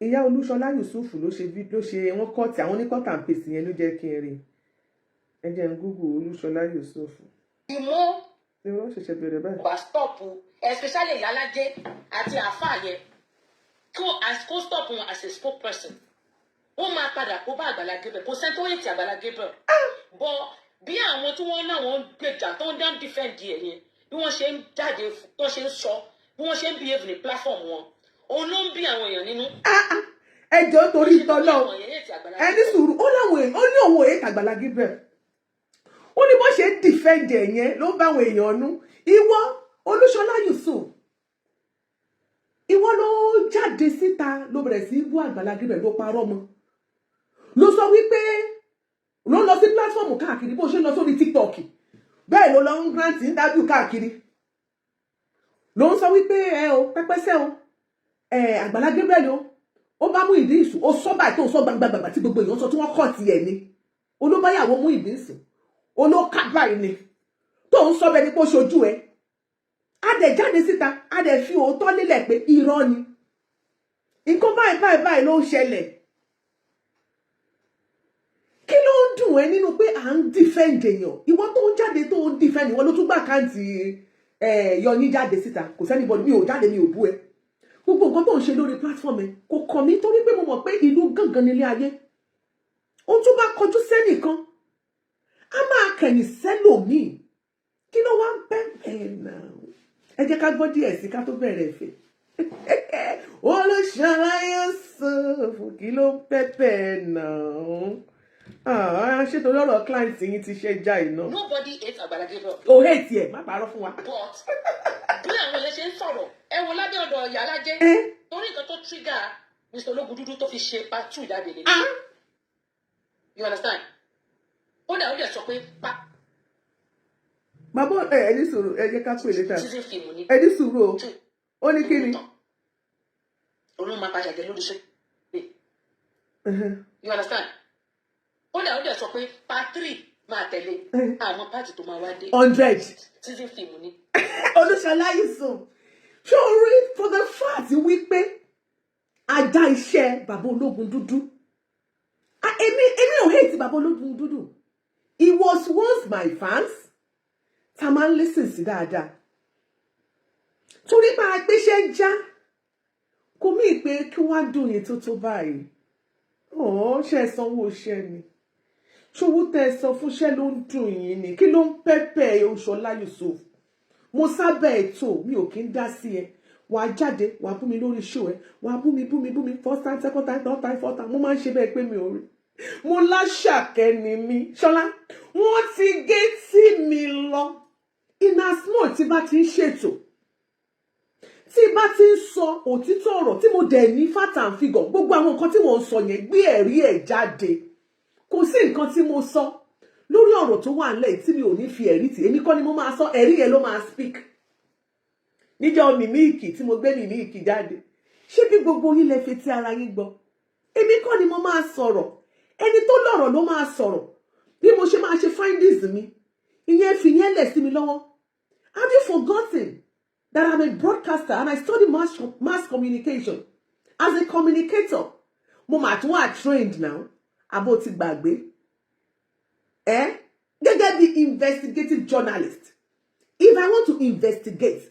ìyá Olúṣọlá Yusuf ló ṣe wọ́n kọ́ọ̀tì àwọn oníkọ́tà ń pèsè yẹn ló jẹ́ kí n rí ẹ jẹ́ ń Google Olúṣọlá Yusuf. ìmọ̀ ìrọ̀ ṣẹ̀ṣẹ̀ bẹ̀rẹ̀ báyìí. bá stop especially Ìyálájé àti àáfàá yẹn kó stop wọn as a spokesperson wọ́n máa padà kó bá Àgbàlá Gabriel kò sẹ́ni tó yẹ ti Àgbàlá Gabriel bọ́ bí àwọn tí wọ́n láwọn gbèjà tó ń dán defend ẹ̀ yẹn bí wọ́n ṣe ń jáde tó ṣe ń sọ bí wọ́n ṣe ń behave ní platform wọn òun ló ń bí àwọn èèyàn nínú. ẹjọ́ torí ìtọ́lọ́ ẹni sùúrù ó ní òun èyí Àgbàlá Gabriel ó ní bó ṣe ń defend ẹ̀ yẹn ló ń bá àwọn èèyàn nú ìwọ Olúṣọlá Yusuf ìwọ ló jáde síta ló bẹ̀rẹ̀ sí bú Àgbàlá Gabriel ló parọ́ mọ́ ló sọ wípé ló lọ sí pílátífọ̀mù káàkiri bó ṣe lọ sórí TikTok bẹ́ẹ̀ ló lọ ń grant interview káàkiri ló ń sọ wípé pẹ́pẹ́sẹ́ Àgbàlá Gabriel ó bá mú ìdí ìsù ó sọ báyìí tó sọ gbàgbàgbà tí gbogbo èèyàn sọ tí wọ́n kọ̀ tiẹ̀ ni olóbáyàwó mú ìdí ìsù olóka báyìí ni tó ń sọ bẹ́ẹ̀ ni kó ṣojú ẹ̀ á dẹ̀ jáde síta á dẹ̀ fi òótọ́ nílẹ̀ pé irọ́ ni nǹkan báyìí ló ń ṣẹlẹ̀ kí ló ń dùn ẹ́ nínú pé à ń defend èèyàn ìwọ tó ń jáde tó ń defend ìwọ ló tún gbà káàntì Yọ̀yìn jáde síta kò sẹ́ni bọ́ọ̀lù mi ò jáde mi ò bú ẹ gbogbo nǹkan tó ń ṣe lórí platform ẹ kò kàn mí torí pé mo mọ̀ pé ìlú gangan nílé ayé ó tún bá kọjú sẹ́nìkan a máa kẹ̀yìn sẹ́lòmíì kí ló wá ń pẹ́ náà ẹ jẹ́ ká gbọ́ díẹ̀ sí ká tó bẹ̀rẹ̀ ẹ̀fẹ̀ Olúṣọlá Yusuf kí ló ń pẹ́pẹ́ náà ṣé torí ọ̀rọ̀ client yín ti ṣe já iná. Nobody hates Àgbàlá Gabriel. o hate ẹ má parọ́ fún wa. But bí àwọn èèyàn ṣe ń sọ̀rọ̀ ẹ wo lábẹ́ ọ̀dọ̀ Ìyálájé torí nǹkan tó trigger Mr. Ológun Dúdú tó fi ṣe part 2 jáde lé. You understand? ó dẹ̀ sọ pé pa. bàbá ẹni sùúrù ẹ jẹ́ ká pè létà season film ni. ẹni sùúrù o ó ní kí ni. olóhùn máa padà jẹ lórí ṣe. You understand? ó dẹ̀ sọ pé part 3 máa tẹ̀lé àwọn pàtì tó máa wá dé. 100. season film ni. Olúṣọlá Yusuf ṣé o rí for the fact wípé ajá iṣẹ́ bàbá Ológun Dúdú èmi ò hate bàbá Ológun Dúdú he was once my fans tá máa ń listen sí dáadáa torí máa gbéṣẹ́ já kò mí pé kí wọ́n á dùn yín tó báyìí ṣe sanwó iṣẹ́ ni ṣòwò tẹ sọ fúnṣẹ́ ló ń dùn yín ni kí ló ń pẹ́pẹ́ Olúṣọlá Yusuf mo sábẹ́ ètò mi ò kí ń dá sí ẹ wàá jáde wàá bú mi lórí show ẹ wàá bú mi first time second time third time fourth time mo máa ń ṣe bẹ́ẹ̀ pé mi ò rí mo láṣàkẹ́ ni mi Ṣọlá wọ́n ti gé tí mi lọ iná small tí bá ti ń ṣètò tí bá ti ń sọ òtítọ́ ọ̀rọ̀ tí mo dẹ̀ ní fact and figure gbogbo àwọn nǹkan tí mo ń sọ yẹn gbé ẹ̀rí ẹ̀ jáde kò sí nǹkan tí mo sọ lórí ọ̀rọ̀ tó wà nílẹ̀ tí mi ò ní fi ẹ̀rí tì èmi kọ́ ni mo máa sọ ẹ̀rí yẹn ló máa speak níjọ́ mímíìkì tí mo gbé mímíìkì jáde ṣé bí gbogbo yín lè fi ti ara yín gbọ́ èmi kọ́ ni mo máa sọ̀rọ̀ ẹni tó lọ́rọ̀ ló máa sọ̀rọ̀ bí mo ṣe máa ṣe findings mi ìyẹn fi yẹn lẹ̀ sí mi lọ́wọ́ have you forgotten that I'm a broadcaster and I study mass communication as a communicator mo mà tún wà trained now àbó ti gbàgbé gẹ́gẹ́ bí investigative journalist if I want to investigate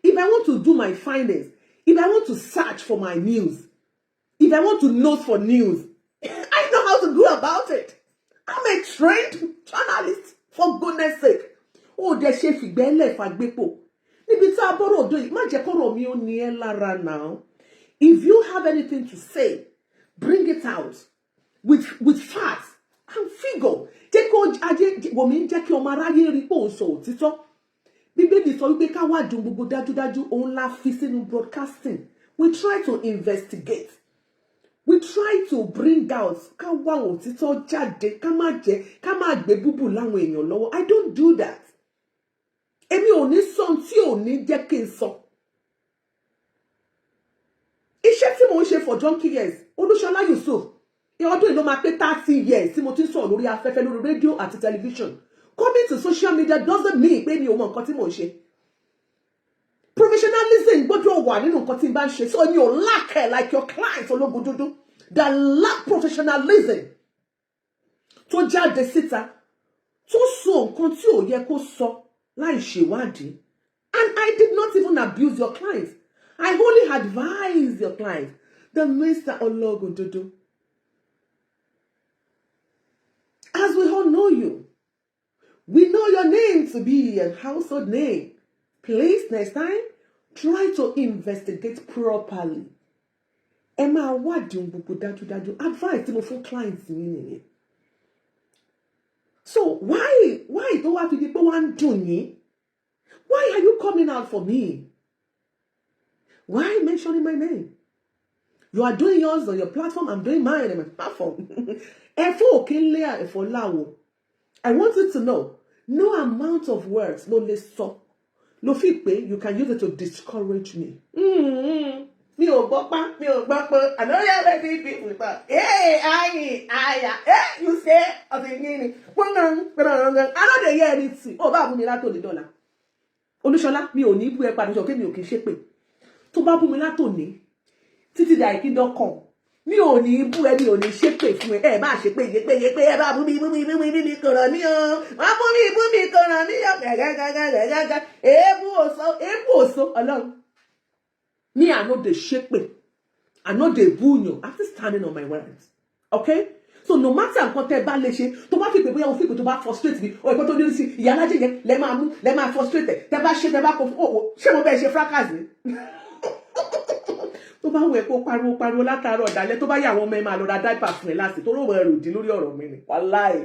if I want to do my findings if I want to search for my news if I want to note for news I know how to go about it I'm a trained journalist for goodness sake ó dẹ̀ ṣe fìgbẹ́lẹ̀ fàgbépo níbi tí a bọ́rọ̀ òdo yìí má jẹ́ kọ́rọ̀ mi ó ní ẹ́ lára now if you have anything to say bring it out with facts and figure jẹ́ kó ajé wòmí jẹ́ kí ọmọ aráyé rí pé òun sọ òtítọ́ bíbélì sọ wípé ká wá dùn gbogbo dájúdájú òun la fi sínú broadcasting we try to investigate we try to bring out ká wá òtítọ́ jáde ká má gbé búbù láwọn èèyàn lọ́wọ́ I don't do that èmi ò ní sọ tí ò ní jẹ́ kí n sọ iṣẹ́ tí mò ń ṣe for donkey years Olúṣọlá Yusuf ọdún yìí ló máa pé 30 years tí mo ti ń sọ̀rọ̀ lórí afẹ́fẹ́ lórí rédíò àti tẹlifíṣàn coming to social media doesn't mean pé mi ò mọ nǹkan tí mò ń ṣe professionalism gbọ́dọ̀ gbọ́dọ̀ wà nínú nǹkan tí n bá ń ṣe. So mi ò lack ẹ̀ like your clients ológun dúdú that lack professionalism tó jáde síta tó sọ nǹkan tí ò yẹ kó sọ láì ṣèwádìí. And I did not even abuse your clients. I only advise your clients. The Mr. Ologundudu. As we all know you, we know your name to be a household name. Please, next time, try to investigate properly. Ẹ máa wádìí ohun gbogbo dájúdájú. Advice tí mo fún clients mi nìyẹn. So why tó wá fi di pé wá ń dùn yín? Why are you coming out for me? Why mentioning my name? You are doing yours on your platform. I'm doing mine on my platform. Ẹ̀fọ́ òkè ńlẹ̀ ẹ̀fọ́ láwo. I want you to know, no amount of words ló lè sọ. Ló fi pé you can use it to discourage me. Mi ò gbọ́ pa, mi ò gbọ́ pé. I know you're ready people pa. Hey, aya. Hey, you say ọ̀sẹ̀ yìí ni. I know they hear anything. Ó bá bú mi látòní dọ́là. Olúṣọlá, mi ò ní bú ẹ padà sọ pé mi ò kì í ṣépè. Tó bá bú mi látòní títí da ìkíndọ́kàn. Mi ò ní bú ẹ, mi ò ní ṣépè fún ẹ. Ẹ má ṣépè yépè ẹ bá bú mi kò ràn mí o. Má bú mi kò ràn mí o. Gàgàgàgàgàgà. Èébú òsó Ọlọ́run. Me, I know they ṣépè. I know they boo you. I'm still standing on my words. Okay? So no matter nǹkan tẹ́ bá lè ṣe, tó bá fi pé bóyá o fi pé tó bá frustrate mi, o ìpè tó ní sí ìyá alájẹ yẹn lẹ máa frustrate. Tẹ́ bá kó ṣé mo bẹ́ẹ̀ ṣe fracas ni? Tó bá wù ẹ́ kó pariwo látàárọ̀ ọ̀dàlẹ̀ tó bá yà àwọn ọmọ ẹ máa lọ ra diaper fún ẹ láti tó rò wọ́n ẹrù dín lórí ọ̀rọ̀ mi ni. Wàláì.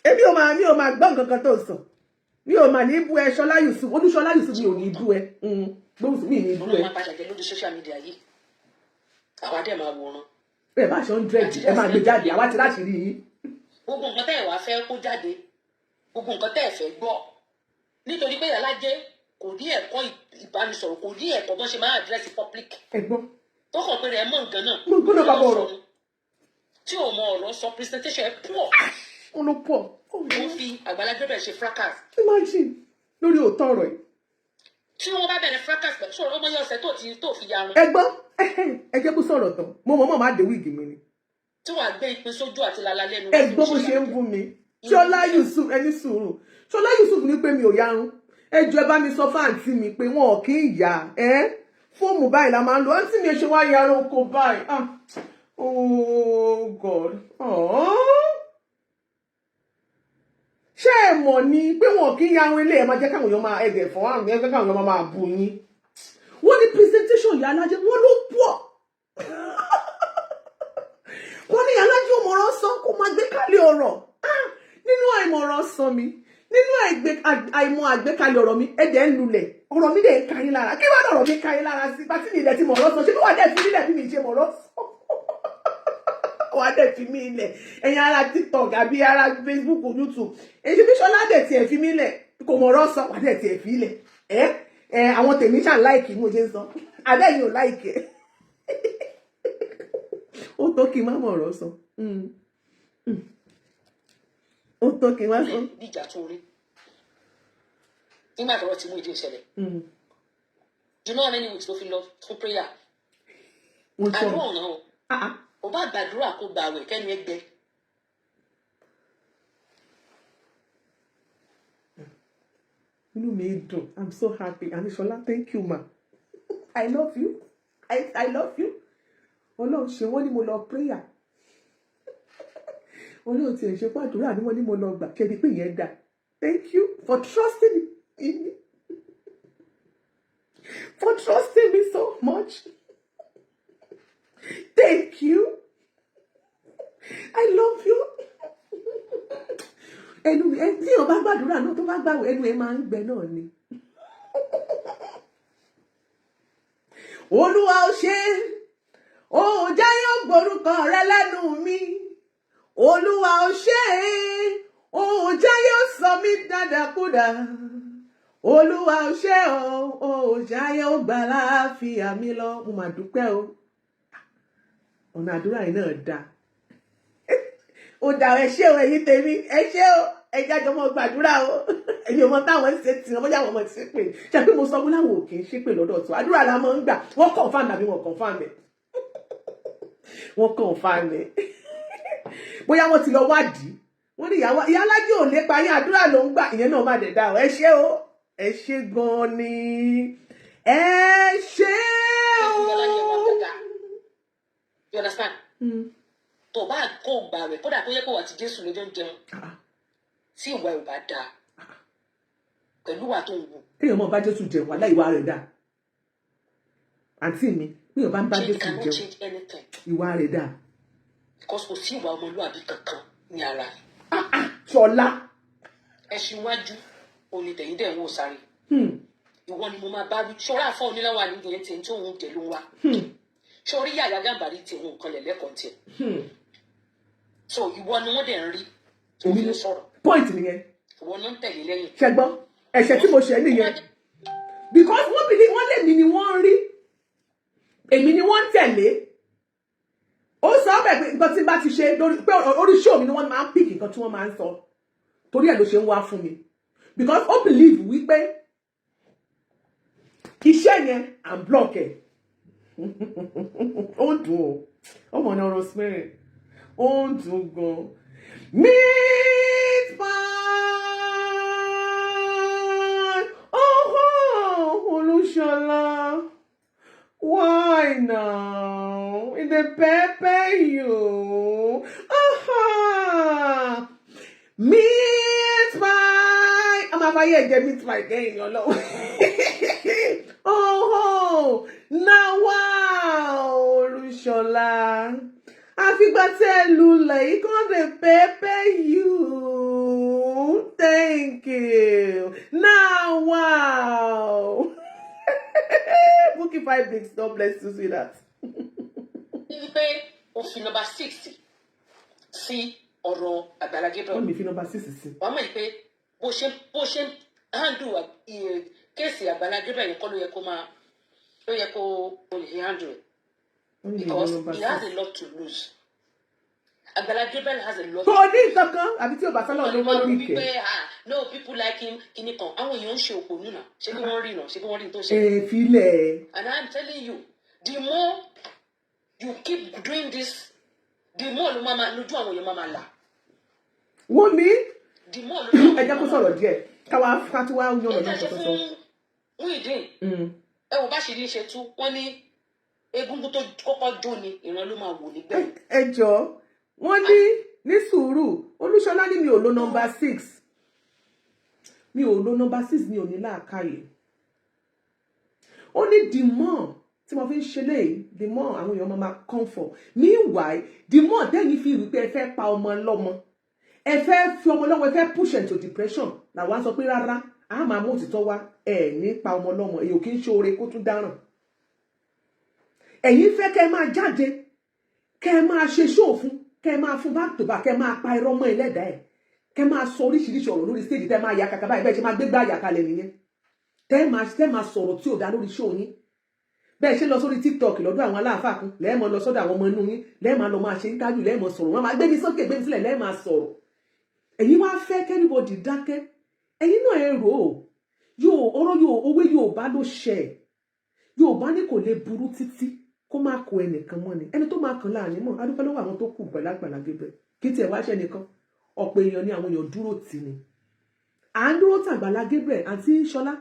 Èmi ò máa gbọ́ nǹkan kan tó sọ. Mi ò mà ní bú ẹ Ṣọlá Yusuf. Olúṣọlá Yusuf mi ò ní bú ẹ. Gbóhùn mi ní bú ẹ. Ọlọ́run máa padà jẹ lórí social media yìí. Àwa dẹ̀ máa wòran. Ẹ bá ṣe 100 ẹ máa gbé jáde àwa ti láti rí yín. Gbogbo nǹkan tẹ́ ẹ̀ wá fẹ́ kó jáde. Gbogbo nǹkan tẹ́ ẹ̀ fẹ́ gbọ́. Nítorí pé Ìyálájé kò ní ẹ̀kọ́ ìbánisọ̀rọ̀, kò ní ẹ̀kọ́ bọ́n ṣe máa address public. Ẹ̀gbọ́n. Tó kàn pé rẹ̀ mọ̀ nǹkan náà. Mo gbọ́dọ̀ bá bọ̀ ọ̀rọ̀. Tí ò mọ ọ̀rọ̀ sọ presentation ẹ̀ pọ̀. Ó ló pọ̀. Ó fi Àgbàlá Gabriel ṣe fracas. Imagine lórí òótọ́ ọ̀rọ̀ yìí. Tí wọ́n bá bẹ̀rẹ̀ fracas pẹ̀lú sọ̀rọ̀ ọmọ yẹn ọ̀sẹ̀ tó fi yarun. Ẹ̀gbọ́n ẹ jẹ́ kó sọ̀rọ̀ tán. Mo mọ̀ má dé wíìgì mi ni. Tí wàá gbé ìpín sójú àti lala lẹ́nu. Ẹ̀gbọ́n bó ṣe ń bú mi. Ṣọlá Yusuf ẹni sùúrù. Ṣọlá Yusuf ní pé mi ò yarun. Ẹ jọ̀ọ́ ẹ bá mi sọ fún àǹtí mi pé wọn ò kí ń yà fóòmù báyìí la máa ń lo. Àǹtí mi ṣe wá yarun oko báyìí. Oh God. Ṣé ẹ mọ̀ ni pé wọn kì í yarun ilé ẹ̀ máa jẹ́ káwọn èèyàn máa ẹ̀gẹ̀ fún àrùn ẹgbẹ́ káwọn èèyàn máa bù yín. Wọ́n ní presentation Ìyá Alájẹ wọ́n ló pọ̀. Wọ́n ní Ìyá Alájẹ òmòràn sọ kó máa gbé kálẹ̀ ọ̀rọ̀. Nínú àìmọ̀ràn sọ mi, nínú àìmọ̀ àgbékalẹ̀ ọ̀rọ̀ mi, ẹ̀dẹ̀ ń lulẹ̀. Ọ̀rọ̀ mi dẹ̀ ń ka yín lára. Kí wá lọ̀rọ̀ mi ka yín lára sí? Pátí mi ilẹ̀ ti mọ̀rọ̀ sọ. Ṣé bí wà dẹ̀ fi nílẹ̀ bí mi ṣe mọ̀rọ̀ sọ? Wà dẹ̀ fi mí ilẹ̀. Ẹ̀yin ara TikTok àbí ara Facebook YouTube. Èyí bí Ṣọlá dẹ̀ tiẹ̀ fi mí ilẹ̀. Kò mọ̀rọ̀ sọ. Wà dẹ̀ tiẹ̀ fi ilẹ̀. Àwọn tèmi ṣàn láìkì mo ṣe ń sọ. Àbẹ́yìn ò láìkì. Ó tó kí n má mọ̀rọ̀ sọ. Ó tó kí n má sọ. Níjà tó rí. Nígbà tọ́rọ̀ tí mú ìdí ìṣẹ̀lẹ̀. Do you know how many weeks ló fi lọ fún prayer? Àdúrà ọ̀nà o. Ó bá gbàdúrà kó gba àwẹ̀ kẹ́ni ẹgbẹ́. Inú mi dùn. I'm so happy. Aníṣọlá, thank you ma. I love you. I love you. Ọlọ́run ṣe wọ́n ní mo lọ prayer. Ọlọ́run ti ẹ̀ ṣe pàdúrà ní wọ́n ní mo lọ gbà. Ṣé ni pé ìyẹn dà? Thank you for trusting in me. For trusting me so much. Thank you. I love you. Ẹnu tí o bá gbàdúrà náà tó bá gbàwẹ̀ ẹnu ẹ máa ń gbẹ náà ni. Olúwa ó ṣe ó jáyé ògbórúkọ rẹ lẹ́nu mi. Olúwa ó ṣe ó jáyé ó sọ mí dáadáakúdà. Olúwa ó ṣe ó jáyé ó gbà láàfíà mi lọ. Mo mà dúpẹ́ o. Ọ̀nà àdúrà yìí náà dáa. Ó dà ẹ ṣé o ẹ̀yin tèmi ẹ ṣé o ẹjẹ́ àjọ mọ́ gbàdúrà o ẹ̀yin ọmọ táwọn ń ṣe tí wọ́n bóyá àwọn ọmọ ti ṣe pé ṣe pé mo sọ mú láwọn òkè ṣe pé lọ́dọ̀ tó àdúrà la máa ń gbà wọ́n confirm àbí wọ́n confirm ẹ̀ wọ́n confirm ẹ̀ bóyá wọ́n ti lọ wádìí wọ́n ní ìyá alájẹ ò lépa yín àdúrà ló ń gbà ìyẹn náà má dẹ̀ dá o ẹ ṣé o ẹ ṣé gan ni ẹ ṣé o. You understand? Tó bá kó gbà rẹ̀ kódà kó yẹ kó wà tí Jésù lójó ń jẹun tí ìwà ẹ̀ bá dáa pẹ̀lú wà tó ń wù. Téèyàn mọ̀ bá Jésù jẹun wà láì wá rẹ̀ dáa. Àǹtí mi téèyàn bá ń bá Jésù jẹun ìwà rẹ̀ dáa. Because kò sí ìwà ọmọlúwàbí kankan ní ara. Ṣọlá. Ẹṣin iwájú òní tẹ̀yìn dẹ̀ ń wò sáré. Ìwọ ni mo máa bá wí ṣọ́ra àfọ̀ oníláwà ní ìyẹn tí ń tó òun jẹ ló ń wá. Ṣorí Yàyà Gàmbàrí tí òun kan lẹ̀ lẹ́kọ̀ọ́ tiẹ̀. So ìwọ ni wọ́n dẹ̀ ń rí tó fi ń sọ̀rọ̀. Point nìyẹn. Ìwọ náà ń tẹ̀lé lẹ́yìn. Ṣẹgbọ́n ẹ̀ṣẹ̀ tí mo ṣẹ̀ nìyẹn. Because wọ́n bìí wọ́n lè mí ni wọ́n ń rí. Èmi ni wọ́n ń tẹ̀lé. Ó sọ bẹ́ẹ̀ pé nǹkan tí bá ti ṣe lórí pé orí show mi ni wọ́n máa ń pick nǹkan tí wọ́n máa ń sọ. Torí ẹ̀ ló ṣe ń wá fún mi. Because ó believe wípé iṣẹ́ yẹn à ń block ẹ̀. Ó ń dùn ó. Ọmọ náà Rosemary. Ó ń dùn gan. Meat pie. Oh, Olúṣọlá. Why now? In the pepper you. Meat pie. I'm a fire meat pie again, you know. Oh, now wow, Olúṣọlá. Àfìgbà tẹ́ lulẹ̀ yìí kàn lè pepper you. Thank you. Now wow. Bookie 5 Bigs, God bless you, see that. Ní pé o fi number 60 sí ọ̀rọ̀ Àgbàlá Gabriel. Wọ́n mi fi number 60 sí. Wọ́n mọ̀ pé bó ṣe handle kéèsì Àgbàlá Gabriel yẹn kọ́ ló yẹ kó lè handle it. Because he has a lot to lose. Àgbàlá Gabriel has a lot to lose. Kò ní kankan àbí tí o bá sọ́nà ló wọ́n lórí ìkẹ́. No, people like him kìíní kan àwọn èèyàn ń ṣe òpònú náà ṣé bí wọ́n rí náà ṣé bí wọ́n rí tó ṣe. Filẹ̀. And I'm telling you, the more you keep doing this, the more ló máa lójú àwọn èèyàn máa là. Wọ́n mi. The more lójú àwọn èèyàn máa là. Ẹ jẹ́ kó sọ̀rọ̀ díẹ̀ káwá tí wàá yan ọ̀nà tó sọ. Muyideen ẹ wò bá ṣe ní ṣe tú wọ́n ní egungun tó kọ́kọ́ jó ni ìran ló máa wò nígbẹ̀yìn. Ẹ jọ̀ọ́ wọ́n ní sùúrù Olúṣọlá ní mi ò lo number 6 mi ò lo number 6 mi ò ní làákàyè ó ní the more tí mo fi ń ṣe léyìí the more àwọn èèyàn máa comfort meanwhile the more dẹ́yìn fi rí pé ẹ fẹ́ pa ọmọ lọ́mọ ẹ fẹ́ fi ọmọ lọ́mọ ẹ fẹ́ push into depression làwọn á sọ pé rárá a máa mú òtítọ́ wá ẹ ní pa ọmọ lọ́mọ èyí ò kí ń ṣe oore kó tún dáràn ẹ̀yin fẹ́ kẹ́ ẹ máa jáde kẹ́ ẹ máa ṣe show fún kẹ́ ẹ máa fún back to back kẹ́ ẹ máa pa irọ́ mọ́ ẹlẹ́dàá ẹ̀ kẹ́ ẹ máa sọ oríṣiríṣi ọ̀rọ̀ lórí stage tẹ́ ẹ máa ya kàkà báyìí bẹ́ẹ̀ ṣe máa gbégbá àyàkalẹ̀ nìyẹn tẹ́ ẹ máa sọ̀rọ̀ tí ò dá lórí show yín bẹ́ẹ̀ ṣe lọ sórí TikTok lọ́dọ̀ àwọn aláàfáà kan lẹ́ẹ̀mọ lọ sọ́dọ̀ àwọn ọmọ inú yín lẹ́ẹ̀mọ lọ máa ṣe interview lẹ́ẹ̀mọ sọ̀rọ̀ wọn máa gbé mi sókè gbé mi sílẹ̀ lẹ́ẹ̀mọ sọ̀rọ̀ ẹ̀yin wá fẹ́ kẹ́nìbọ̀dì dákẹ́ ẹ̀yin náà ẹ rò ó ọ̀rọ̀ owó Yorùbá ló ṣẹ Yorùbá ní kò lè burú títí kó má kó ẹnìkan mọ́ ni ẹni tó máa kàn láàrin mọ́ adúpẹ́ lọ́wọ́ àwọn tó kù pẹ̀lú Àgbàlá Gabriel kí tiẹ̀ wá ṣẹ́ nìkan ọ̀pọ̀ èèyàn ni àwọn èèyàn dúró tì ní à ń dúró tì Àgbàlá Gabriel àti Ṣọlá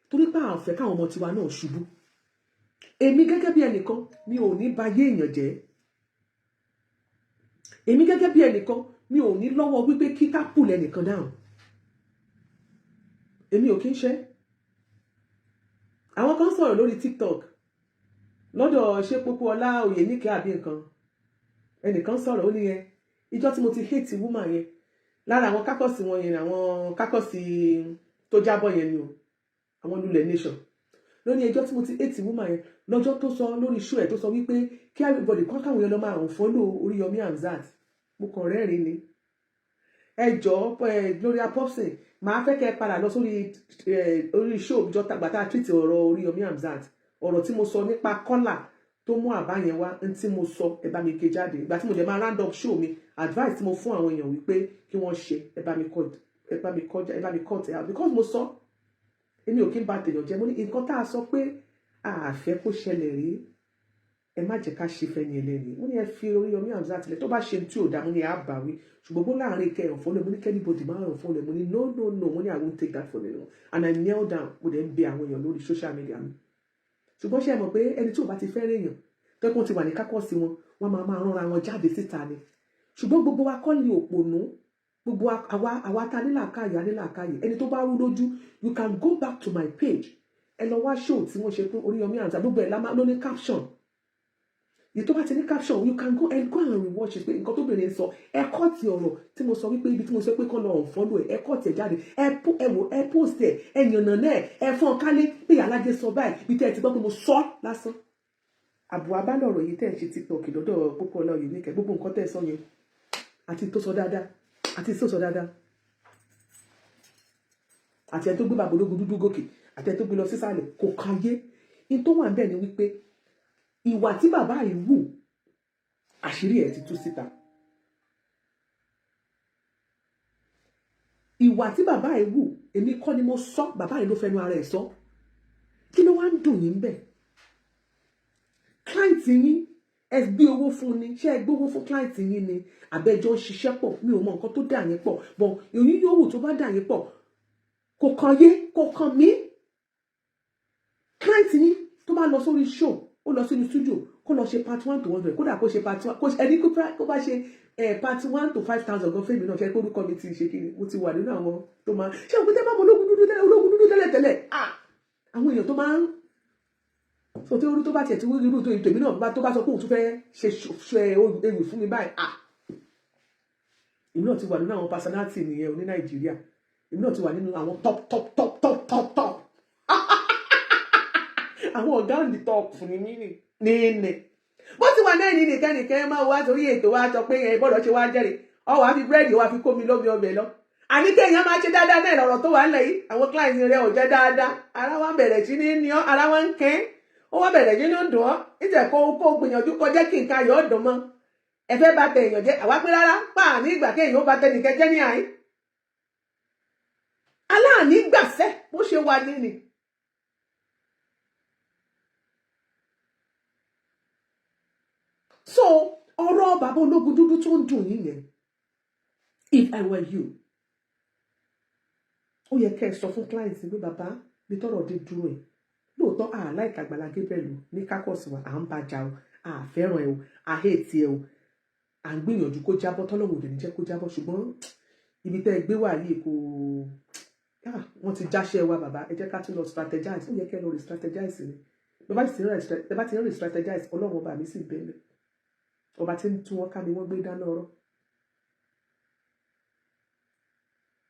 torí pé àwọn fẹ́ káwọn ọmọ tiwa náà ṣubú èmi gẹ́gẹ́ bí ẹnìkan mi ò ní bayé èèyàn jẹ́ èmi gẹ́gẹ́ bí ẹnìkan mi ò ní lọ́wọ́ wípé kí ká pull ẹnìkan down èmi ò kí ń ṣe àwọn kan sọ̀rọ̀ lórí TikTok lọ́dọ̀ ṣé Pópóọlá Oyèníkẹ́ àbí nǹkan ẹnìkan sọ̀rọ̀ ó ní yẹn ìjọ tí mo ti hate woman yẹn lára àwọn kákọ́sì wọn yẹn àwọn kákọ́sì tó jábọ̀ yẹn ni o àwọn lulẹ̀ nation lóní ẹjọ́ tí mo ti hate woman yẹn lọ́jọ́ tó sọ lórí show ẹ̀ tó sọ wípé kí everybody kọ́ káwọn yẹn lọ máa ń fọ́lò Oríyọmí Hamzat mo kàn rẹ́rìn ni ẹjọ́ Gloria Popson màá fẹ́ kẹ́ padà lọ sórí orí show ìjọ tàgbàtà treat ọ̀rọ̀ Oríyọmí Hamzat ọ̀rọ̀ tí mo sọ nípa kọ́là tó mú àbá yẹn wá ní tí mo sọ ẹ bá mi ké jáde ìgbà tí mo dẹ̀ máa round up show mi advice tí mo fún àwọn èèyàn wípé kí wọ́n ṣe ẹ bá mi ẹ bá mi cut ẹ̀ out because mo sọ èmi ò kí ń ba tèèyàn jẹ́ mo ní nǹkan tá a sọ pé àfẹ́ kó ṣẹlẹ̀ rí ẹ má jẹ́ ká ṣe fẹ́ ni ẹlẹ́ni mo ní ẹ fi Oríyọmí Hamzat tilẹ̀ tó bá ṣe tí ò dá mo ní ẹ á bà wí ṣùgbọ́n bó láàrin kẹ́ ẹ̀ràn fọ́lẹ̀ mo ní kẹ́nìbọ̀dì máa ràn fọ́lẹ̀ mo ní no mo ní I won't take that for you and I kneel down mo dẹ̀ ń bẹ àwọn èèyàn lórí social media mi ṣùgbọ́n ṣe é mọ̀ pé ẹni tí ò bá ti fẹ́ rèèyàn tẹ́kùn ti wà ní kákọ́sí wọn wọ́n máa ránra wọn jáde síta ni ṣùgbọ́n gbogbo wa kọ́ ni òpònú gbogbo àwa ta nílàkàyè ẹni tó bá rú lójú you can go back to my page ẹ lọ wá show tí wọ́n ṣe pé Oríyọmí Hamzat gbogbo ẹ̀ ló ní caption yìí tó bá ti ní caption you can go and rewatch it pé nǹkan tó bèrè sọ ẹ kọ́ ti ọ̀rọ̀ tí mo sọ wípé ibi tí mo sọ pé kọ́ lọ unfollow ẹ kọ́ ti ẹ̀ jáde ẹ post ẹ yànnà náà ẹ fọ́n kálé pé Alájẹ sọ báyìí bí tẹ́ ẹ ti gbọ́ pé mo sọ lásán àbò abálọ̀rọ̀ yìí tẹ́ ẹ ṣe TikTok lọ́dọ̀ Pópóọlá Oyèníkẹ́ gbogbo nǹkan tẹ́ ẹ sọ yẹn àti tó sọ dáadáa àti ẹ tó gbé bàbá ológun dúdú gòkè àti ẹ tó gbé lọ sísàlẹ̀ kò káyé in tó wà ń bẹ̀ ni wípé ìwà tí bàbá yìí wù àṣírí ẹ̀ ti tú síta ìwà tí bàbá yìí wù èmi kọ́ ni mo sọ bàbá yìí ló fẹnu ara ẹ̀ sọ kí ló wá ń dùn yín bẹ́ẹ̀ client yín ẹ gbé owó fún ni ṣé ẹ gbé owó fún client yín ni àbẹjọ ń ṣiṣẹ́ pọ̀ mi ò mọ nǹkan tó dà yín pọ̀ bọ̀ èyí yóò wù tó bá dà yín pọ̀ kò kàn mí client yín tó bá lọ sórí show ó lọ sínú studio kó lọ ṣe part 1 to 100 kódà kó ṣe part 1 kó ẹni kó bá ṣe part 1 to 5,000 gan fèmí náà ṣe pé orúkọ mi ti ṣe kiri mo ti wà nínú àwọn tó máa ṣé òkú tẹ́ bá mọ ológun dúdú tẹ́lẹ̀ àwọn èèyàn tó máa ń so tí orí tó bá tiẹ̀ ti wí irú tó ètò èmi náà tó bá sọ pé òun tún fẹ́ ṣe ewì fún mi báyìí èmi náà ti wà nínú àwọn personality nìyẹn ní Nàìjíríà èmi náà ti wà nínú àwọn top àwọn ọ̀gá òǹdí tọ́ọ̀pù ní ní bó ti wà náà ní nìkẹ́nìkẹ́ máa wá torí ètò wa sọ pé ẹ bọ́dọ̀ ṣe wá jẹ́rìí ọwọ́ àfi búrẹ́dì wa fi kó mi lómi ọbẹ̀ lọ àní kéèyàn máa ṣe dáadáa náà lọ̀rọ̀ tó wà ń lẹ̀ yìí àwọn client rẹ̀ ò jẹ́ dáadáa ara wa bẹ̀rẹ̀ sí ní ní ọ́ ara wa ń kẹ́ ó wá bẹ̀rẹ̀ sí ní dùn ọ́ ìtẹ̀ kó gbìyànjú kọjá kí nǹkan ayọ̀ ọ̀dùn mọ́ ẹ fẹ́ bá tẹ èèyàn jẹ́ àwa pé rárá páàní ìgbà kéèyàn ó bá tẹ nìkẹ́ jẹ́ ní àyín aláàní gbàṣẹ́ bó ṣe wà nínú. So ọ̀rọ̀ bàbá ológun dúdú tó ń dùn yín yẹn if I were you ó yẹ kẹ́ ẹ sọ fún client pé bàbá mi tọrọ dé dúró ẹ lóòótọ́ àláìka Àgbàlá Gabriel ní kákọ́sì wa à ń bàjá o àfẹ́ràn ẹ o àhẹ́ẹ̀tì ẹ o à ń gbìyànjú kó jábọ́ tọ́lọ́wọ́ òde ní jẹ́ kó jábọ́ ṣùgbọ́n ibi tẹ́ ẹ gbé wà yìí kò wọ́n ti jáṣẹ́ wa bàbá ẹ jẹ́ ká tún lọ strategize ó yẹ kẹ́ ẹ lọ rí strategize ni bàbá ti ń rí strategize ọlọ́run ọba mi sì bẹ̀rẹ̀ ọba tí ń tún wọn ká mi wọ́n gbé dáná ọ̀rọ̀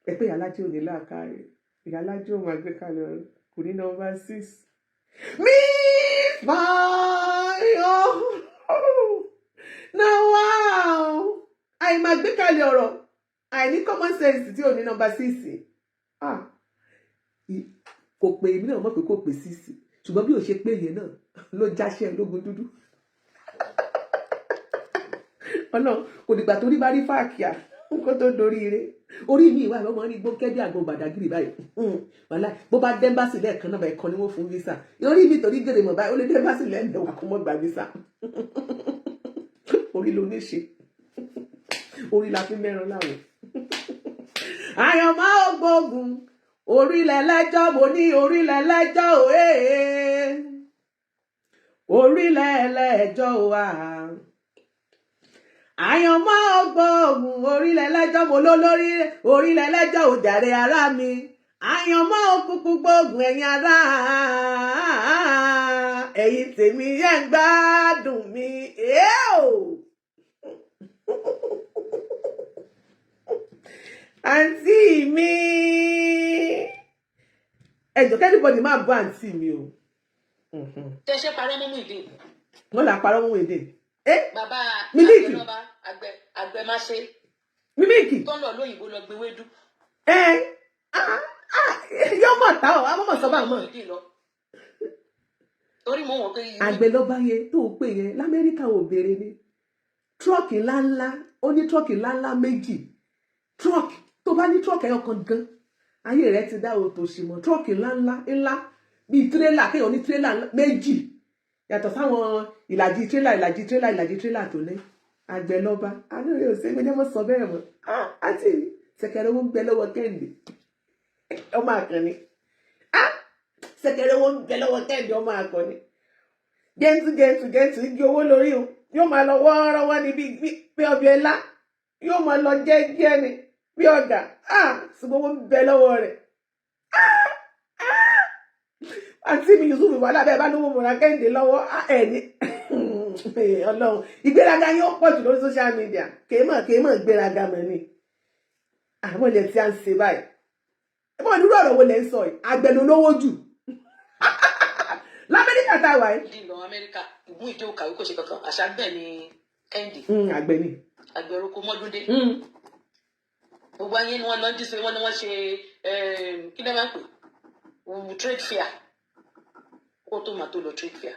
ẹ pé Alájẹ ò ní láàká rẹ̀ ìyá Alájẹ ò máa gbé kalẹ̀ ọ̀rọ̀ kò ní number 6 Miss Mayo now wow àì máa gbé kalẹ̀ ọ̀rọ̀ àìní common sense tí ò ní number 6 kò pé èmi náà mọ̀ pé kò pé 6 ṣùgbọ́n bí ò ṣe pé yẹn náà ló jáṣẹ́ ológun dúdú Ọlọ́run kò dìgbà tó rí bá rí fàákìá kó tó dorí ire orí mi ìwà ìwọ́n máa ń rí gbó kẹ́bí àgbo Bàdágìrì báyìí wàhálà bó bá dẹ́mbàsì lẹ́ẹ̀kan náà báyìí kan ni wọ́n fún visa orí mi torí gèrè mọ̀ báyìí ó lè dẹ́mbàsì lẹ́ẹ̀mẹ́wàá kó mọ́ gba visa orí ló ní ṣe orí la fi mẹ́ran láwọn. àyànmọ́ ògbógun orílẹ̀ lẹ́jọ́ mo ní orílẹ̀ lẹ́jọ́ òye orílẹ̀ lẹ́jọ́ wa àyànmọ́ ògbógun orílẹ̀ lẹ́jọ́ mo lólórí orílẹ̀ lẹ́jọ́ òjàre ará mi àyànmọ́ òkùnkùn gbógun ẹ̀yin ará ẹ̀yin tèmi yẹn ń gbádùn mi àǹtí mi ẹjọ́ kẹ́nìbọ̀dì máa bọ́ àǹtí mi o. tẹ ṣe parọ́ mọ́ Muyideen. wọ́n là parọ́ mọ́ Muyideen. bàbá Mílíkì àgbẹ̀ máa ṣe. Mílíkì tó ń lọ lóyìnbó lọ gbé wédú. yóò mọ̀ tá ọ̀ àwọn ọmọ sọ́ba mọ̀. torí mo wọ̀ pé. àgbẹ̀ lọ́ba yẹn tó o pè yẹn l'Amẹ́ríkà ò béèrè ni tírọ́ọ̀kì ńláńlá ó ní tírọ́ọ̀kì ńláńlá méjì tírọ́ọ̀kì tó bá ní truck ẹyọ kan gan ayé rẹ ti dá òtòṣì mọ́ truck ńlá bíi tírélà kéèyàn ní tírélà méjì yàtọ̀ sáwọn ìlàjì tírélà tó ní àgbẹ̀ lọ́ba àánú rẹ̀ ò sí ẹgbẹ́ jẹ́mọ́ sọ bẹ́ẹ̀ mọ́ àti ṣẹ̀kẹ̀rẹ̀ owó ń bẹ lọ́wọ́ Kẹ́hìndé ọmọ Àkànní ṣẹ̀kẹ̀rẹ̀ owó ń bẹ lọ́wọ́ Kẹ́hìndé ọmọ Àkànní gẹ́ntù igi owó lórí o yóò máa lọ wọ́ọ́rọ́wọ́ ní bí ọbẹ̀ ńlá yóò máa lọ jẹ́jẹ́ ni bí ọ̀gá ṣùgbọ́n owó ń bẹ lọ́wọ́ rẹ̀ àti mi Yusuf wà lábẹ́ bá lówó mọ̀ra Kẹ́hìndé lọ́wọ́ ẹni Ọlọ́run ìgbéraga yóò pọ̀ jù lórí social media kéèmọ̀ ìgbéraga mọ̀ ni àwọn ilẹ̀ tí a ń ṣe báyìí ẹ̀fọ́ ìdúró ọ̀rọ̀ wo lẹ́ ń sọ yìí àgbẹ̀lú lówó jù l'Amẹ́ríkà tá a wà yìí. ìdí ìlọ Amẹ́ríkà ìgún ìdí òkàwé kò ṣe kankan àṣà bẹ́ẹ̀ ni Kẹ́hìndé. àgbẹ̀ ni. àgbẹ̀ orúkọ mọ́dúndé. gbogbo ayé ni wọ́n lọ dísè wọ́n ni wọ́n ṣe kí ló máa ń pè trade fair kó tó máa tó lọ trade fair.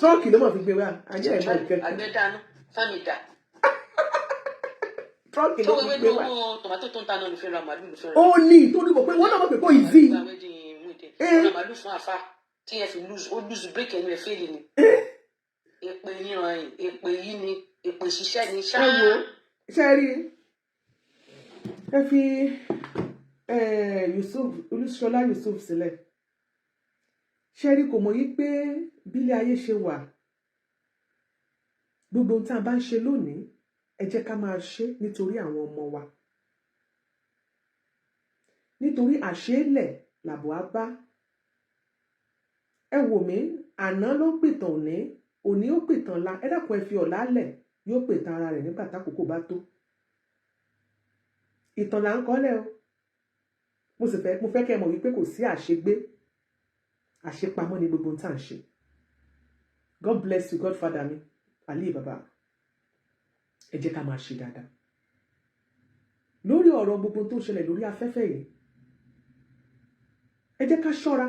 tọ́ọ̀kì ló mọ̀ fi gbé wá ajẹ́ ẹ̀ máa ń kẹ́kọ̀ọ́. àgbẹ̀ dáná fámi dà. tọ́ọ̀kì ló fi gbé wá. tó wẹ́ẹ́ tòmátò tó ń ta náà ló fẹ́ ra màálù ló fẹ́ ra. ó ní ìtòrí mọ̀ pé wọ́n náà mọ̀ pé kò ì sí. ra màálù fún àfa tí ẹ fi lose break ẹnu ẹ fẹ́ẹ̀lì ni. èpè yíran yìí èpè yìí ni èpè ṣiṣẹ́ ni ṣáá. ẹ wo ṣe rí ẹ fi Olúṣọlá Yusuf sílẹ̀ ṣe rí kò mọ̀ yí pé bílé ayé ṣe wà gbogbo ohun tí a bá ń ṣe lónìí ẹ jẹ́ ká máa ṣe nítorí àwọn ọmọ wa nítorí àṣeélẹ̀ làbọ̀ á bá ẹ wò mí àná ló pìtàn òní ó pìtàn la ẹ dákun ẹ fi ọ̀la lẹ̀ yóò pìtàn ara rẹ̀ nígbà tákòókò bá tó ìtàn là ń kọ́lẹ̀ o mo fẹ́ kẹ́ ẹ mọ̀ wípé kò sí àṣegbé àṣepamọ́ ní gbogbo tá à ń ṣe. God bless you Godfather mi Ali Baba ẹ jẹ́ ká máa ṣe dáadáa lórí ọ̀rọ̀ gbogbo tó ń ṣẹlẹ̀ lórí afẹ́fẹ́ yìí ẹ jẹ́ ká ṣọ́ra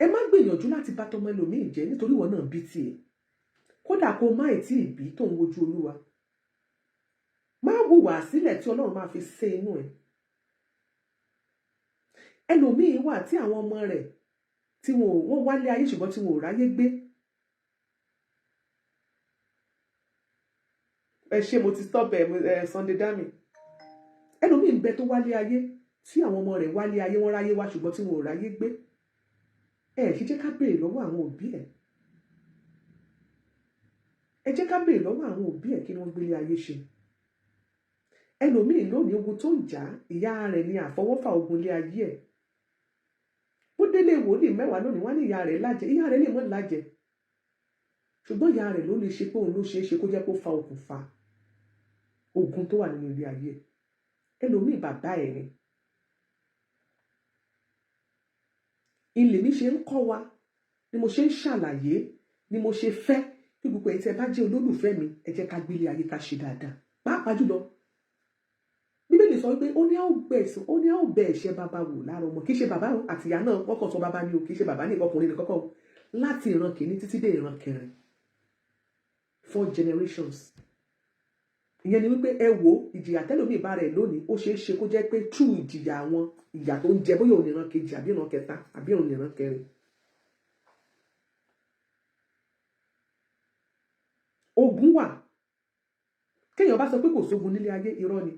ẹ má gbìyànjú láti bá tọmọ ẹlòmíì jẹ́ nítorí ìwọ náà bí tiẹ̀ kódà kó má ì tí ì bí tó ń wojú Olúwa má hùwà sílẹ̀ tí Ọlọ́run máa fi sé inú ẹ̀ ẹlòmíì wà tí àwọn ọmọ rẹ̀ tí wọ́n wálé ayé ṣùgbọ́n tí wọn ò ráyé gbé ẹ ṣe mo ti stop Sunday Dami ẹlòmíì ń bẹ tó wálé ayé tí àwọn ọmọ rẹ̀ wálé ayé wọ́n ráyé wá ṣùgbọ́n tí wọn ò ráyé gbé ẹ jẹ́ ká béèrè lọ́wọ́ àwọn òbí ẹ̀ ẹ jẹ́ ká béèrè lọ́wọ́ àwọn òbí ẹ̀ kí wọ́n gbélé ayé ṣe ẹlòmíì lónìí ogun tó ń jà ìyá rẹ̀ ní àfọwọ́fà ogun ilé ayé ẹ̀ ó délé wòlíì mẹ́wàá lónìí wọ́n ní ìyá rẹ̀ lájẹ ìyá rẹ̀ lè mọ́ lájẹ ṣùgbọ́n ìyá rẹ̀ ló lè ṣe pé òun ló ṣeé ṣe kó jẹ́ kó fa okùnfà ogun tó wà nínú ilé ayé ẹlòmíì bàbá ẹ̀ ni ilé mi ṣe ń kọ́ wa ni mo ṣe ń ṣàlàyé ni mo ṣe fẹ́ kí gbogbo ẹ̀ tí ẹ bá jẹ́ olólùfẹ́ mi ẹ jẹ́ ká gbélé ayé ká ṣe dáadáa pàápàá jùlọ Bíbélì sọ wípé ó ní a ó bẹ ẹ̀ṣẹ̀ bàbá wò lára ọmọ kì í ṣe bàbá àti ìyá náà kọ́kọ́ sọ bàbá ni o kì í ṣe bàbá ní ọkùnrin ní kọ́kọ́ láti ìran kìíní títí dé ìran kẹrin 4 generations ìyẹn ni wípé ẹ wo ìjìyà tẹ́lómi ìbá rẹ̀ lónìí ó ṣeé ṣe kó jẹ́ pé true ìjìyà àwọn ìyà tó ń jẹ bóyá òun ìran kejì àbí ìran kẹta àbí òun ìran kẹrin. Ogun wà kéèyàn bá sọ pé kò sógun nílé ayé irọ́ ni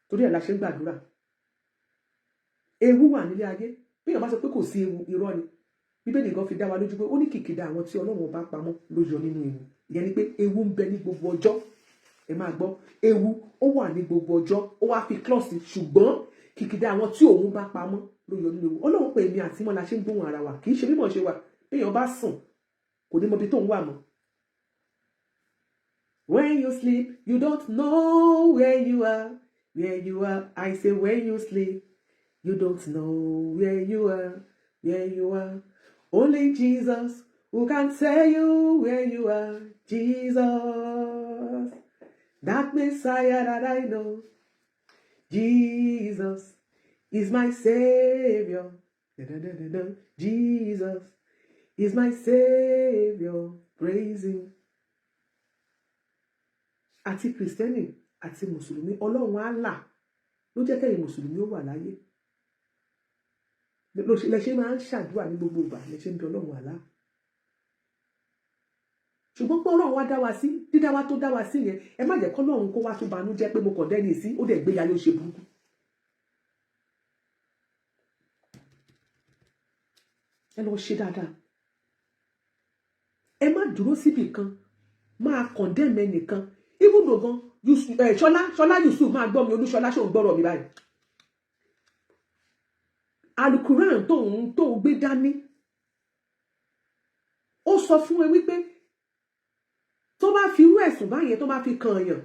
torí ẹ̀ la ṣe ń gbàdúrà ewu wà nílé ayé kéèyàn bá sọ pé kò sí ewu irọ́ ni Bíbélì gan fi dá wa lójú pé ó ní kìkìdá àwọn tí Ọlọ́run bá pamọ́ ló yọ nínú ewu ìyẹn ni pé ewu ń bẹ ní gbogbo ọjọ́ ẹ máa gbọ́ ewu ó wà ní gbogbo ọjọ́ ó wá fi klọ́ọ̀sì ṣùgbọ́n kìkìdá àwọn tí òun bá pamọ́ ló yọ nínú ewu Ọlọ́run pè mí àti mọ́ la ṣe ń gbóhùn ara wa kì í ṣe bímọ ṣe wà béèyàn bá sùn kò ní mọ ibi tó ń wà mọ́. When you sleep, you don't know where you are. Where you are, I say when you sleep, you don't know where you are. Where you are. Only Jesus who can tell you where you are. Jesus, that Messiah that I know. Jesus is my Savior. Jesus is my Savior. Praise Him. Àti Kristẹni àti Mùsùlùmí Ọlọ́run á là ló jẹ́ kẹ́yìn mùsùlùmí ó wà láyé lẹ́ṣẹ̀ máa ń ṣàdúrà ní gbogbo ìgbà lẹ́ṣẹ̀ ń bẹ Ọlọ́run àlá ṣùgbọ́n pé Ọlọ́run wá dá wa sí dídá wa tó dá wa sí yẹn ẹ má jẹ́ k'Ọlọ́run kó wá tún banújẹ́ pé mo kàn dẹ́ni sí ó dẹ̀ gbé ya ló ṣe burúkú. ẹ lọ ṣe dáadáa ẹ má dúró síbì kan máa condemn ẹnìkan even though gan Ṣọlá Yusuf máa gbọ́ mi Olúṣọlá ṣòun gbọ́rọ̀ mi báyìí alukuran tó gbé dání ó sọ fún ẹ wípé tó bá fi irú ẹ̀sùn báyẹn tó bá fi kàn yàn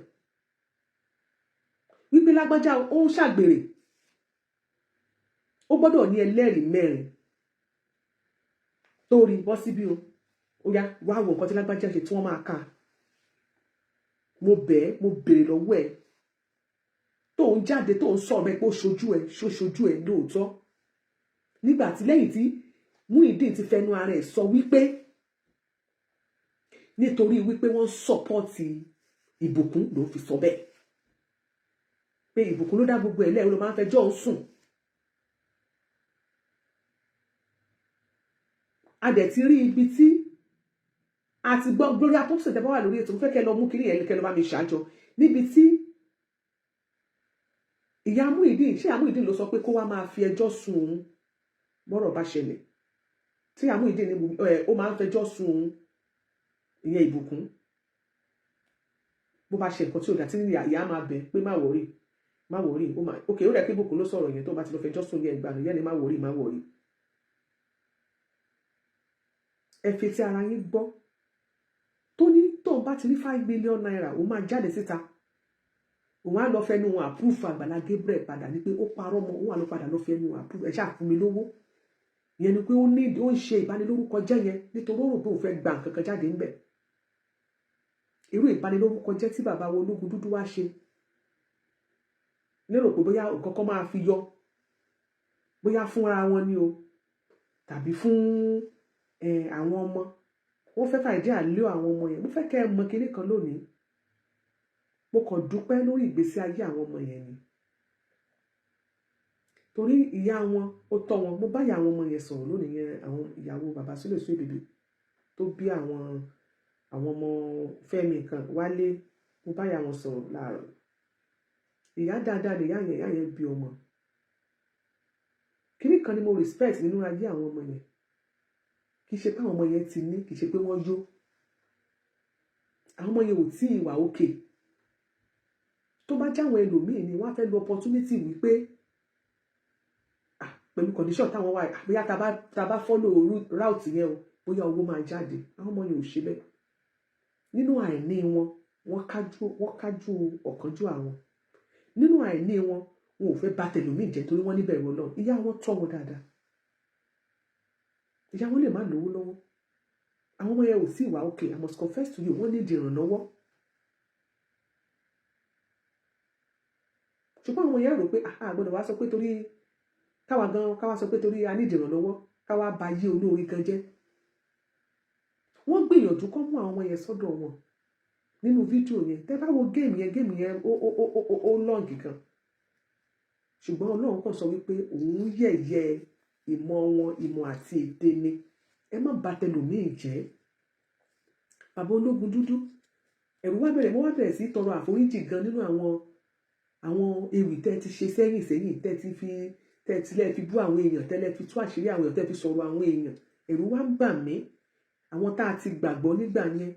wípé lágbájá ó ń ṣàgbèrè ó gbọ́dọ̀ ní ẹlẹ́rìí 4 tó rí bọ́ síbí o ó yá wá wo nǹkan tí lágbájá ṣe tí wọ́n máa kà mo béèrè lọ́wọ́ ẹ̀ tó ń jáde tó ń sọ̀rọ̀ ẹ pé ó ṣojú ẹ lóòótọ́ nígbà tí lẹ́yìn tí Muyideen ti fẹnu ara ẹ̀ sọ wípé nítorí wípé wọ́n sọ́pọ́ọ̀tì Ìbùkún ló fi sọ bẹ́ẹ̀ pé Ìbùkún ló dá gbogbo ẹ̀ lẹ́yìn ló máa ń fẹjọ́ ń sùn. a dẹ̀ ti rí ibi tí a ti gbọ́ Gloria Thompson tẹ́ bá wà lórí ètò mo fẹ́ kẹ́ lọ mú kiri ẹ̀ kẹ́ lọ bá mi ṣàjọ níbi tí ìyá Muyideen ṣé ìyá Muyideen ló sọ pé kó wá máa fi ẹjọ́ sùn òun bọ́rọ̀ bá ṣẹlẹ̀ tí ìyá Muyideen ní ó máa ń fẹjọ́ sùn òun ìyẹn Ìbùkún bó bá ṣe nǹkan tí ò dá tí ìyá máa bẹ̀ pé má wọrí ó máa òkè ó rẹ̀ pé Ìbùkún ló sọ̀rọ̀ yẹn tó bá ti lọ fẹjọ́ sùn yẹn ìgbà nìyẹn ni má wọrí ẹ fi tí ara yín gbọ́ tó ní tóun bá ti rí 5 million naira òun máa jáde síta òun á lọ fẹnu wọn àpúrúfù Àgbàlá Gabriel padà ní pé ó parọ́ mọ́ òun á lọ padà lọ fẹnu wọn àpúrúfù ẹ ṣáà fún mi lówó ìyẹn ni pé ó ń ṣe ìbanilórúkọ jẹ́ yẹn nítorí ó rò pé òun fẹ́ gba nǹkan kan jáde ńbẹ̀ irú ìbanilórúkọ jẹ́ tí bàbá wo Ológun Dúdú wá ṣe lérò pé bóyá nǹkan kan máa fi yọ bóyá fúnra wọn ni o tàbí fún àwọn ọmọ wọ́n fẹ́ fàìdí àlé àwọn ọmọ yẹn mo fẹ́ kẹ́ ẹ mọ kinní kan lónìí mo kàn dúpẹ́ lórí ìgbésí ayé àwọn ọmọ yẹn ni torí ìyá wọn ó tọ́ wọn mo bá ìyá àwọn ọmọ yẹn sọ̀rọ̀ lónìí yẹn àwọn ìyàwó bàbá Sule Suebebe tó bí àwọn ọmọ Fẹ́mi kan Wálé mo bá ìyá wọn sọ̀rọ̀ láàárọ̀ ìyá dáadáa ni ìyá yẹn bí ọmọ kinní kan ni mo respect nínú ayé àwọn ọmọ yẹn kì í ṣe pé àwọn ọmọ yẹn ti ní kì í ṣe pé wọ́n yó àwọn ọmọ yẹn ò tí ì wà òkè tó bá jáwọn ẹlòmíì ni wọ́n á fẹ́ lo opportunity wípé pẹ̀lú condition táwọn wà bóyá tá bá follow route yẹn o bóyá owó máa jáde àwọn ọmọ yẹn ò ṣe bẹ́ẹ̀ nínú àìní wọn wọ́n kájú ọ̀kánjú àwọn nínú àìní wọn wọn ò fẹ́ bà tẹlòmíì jẹ́ torí wọ́n níbẹ̀rù Ọlọ́run ìyá wọn tọ́ wọn dáadáa ìyá wọn lè má lówó lọ́wọ́ àwọn ọmọ yẹn ò sí ìwà òkè I must confess to you wọ́n ní ìdìrànlọ́wọ́ ṣùgbọ́n àwọn yẹn rò pé àgbọ̀dọ̀ wá sọ pé torí káwa sọ pé torí a ní ìdìrànlọ́wọ́ káwa bà yé olóore kan jẹ́ wọ́n gbìyànjú kọ́ mú àwọn ọmọ yẹn sọ́dọ̀ wọn nínú fídíò yẹn tẹ́ bá wo géèmù yẹn ó lọ́ǹgì kan ṣùgbọ́n Ọlọ́run kàn sọ wípé òun yẹ̀yẹ́ ìmọ̀ wọn ìmọ̀ àti ète ni ẹ má bà tẹlòmíì jẹ́ bàbá Ológun Dúdú ẹ̀rù wá bẹ̀rẹ̀ sí tọrọ àforíjì gan nínú àwọn ewì tẹ́ ti ṣe sẹ́yìn tẹ́ ti lẹ́ fi bú àwọn èèyàn tẹ́lẹ̀ fi tú àṣírí àwọn èèyàn tẹ́ fi sọ̀rọ̀ àwọn èèyàn ẹ̀rù wá ń bà mí àwọn tá a ti gbàgbọ́ nígbà yẹn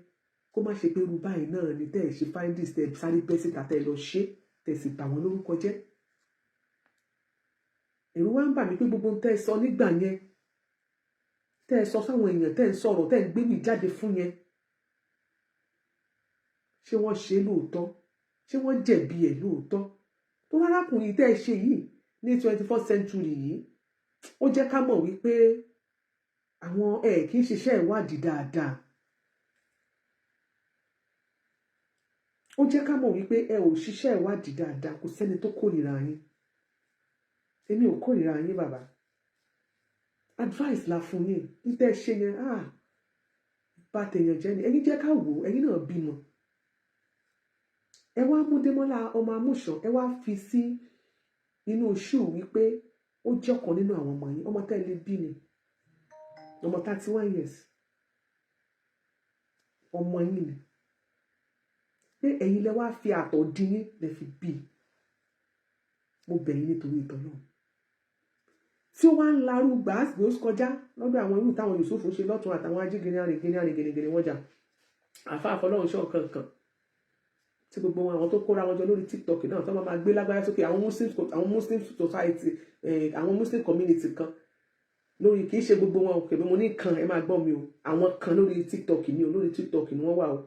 kó má ṣe pé irú báyìí náà ni tẹ́ ẹ̀ ṣe findings tẹ́ sáré bẹ́ síta tẹ́ ẹ lọ ṣe tẹ́ sì bà wọ́n lórúkọ jẹ́ ẹ̀rù wá ń bà mí pé gbogbo tẹ́ ẹ sọ nígbà yẹn tẹ́ ẹ sọ fáwọn èèyàn tẹ́ ẹ ń sọ̀rọ̀ tẹ́ ẹ ń gbéwì jáde fún yẹn ṣé wọ́n ṣe lóòótọ́ ṣé wọ́n jẹ̀bi ẹ̀ lóòótọ́ tó arákùnrin tẹ́ ẹ ṣe yìí ní 21st century yìí ó jẹ́ ká mọ̀ wípé àwọn kì í ṣiṣẹ́ ìwádìí dáadáa ó jẹ́ ká mọ̀ wípé ẹ ò ṣiṣẹ́ ìwádìí dáadáa kò sẹ́ni tó kórìíra yín èmi ò kórìíra yín bàbá advice la fún yín ní tẹ́ ẹ ṣe yẹn bá tèèyàn jẹ́ ni ẹ̀yin jẹ́ ká wò ẹ̀yin náà bímọ ẹ wá mú Démọ́lá ọmọ Amúṣàn ẹ wá fi sí nínú ṣù wípé ó jẹ́ ọ̀kan nínú àwọn ọmọ yín, ọmọ tẹ́lẹ̀ bí ni, ọmọ 31 years, ọmọ yín ni, pé ẹ̀yin lẹ wá fi àtọ̀ dín yín lẹ fi bí. Mo bẹ̀ yín nítorí ìtọ́ náà. Tí ó wá ń larú gbàásgbòs kọjá lọ́dọ̀ àwọn irú táwọn Yusuf ṣe lọ́tún àtàwọn ajígiri arìngìnì wọ́n jà. Àfa àfọlọ́run ṣọ́ kankan. Tí gbogbo àwọn tó kóra wọn jọ lórí TikTok náà tó máa gbé lágbára sókè àwọn Muslim society, àwọn Muslim community kan lórí, kì í ṣe gbogbo wọn òkè bí mo ní kan ẹ máa gbọ́ mi o, àwọn kan lórí TikTok ni o, lórí TikTok ni wọ́n wà o,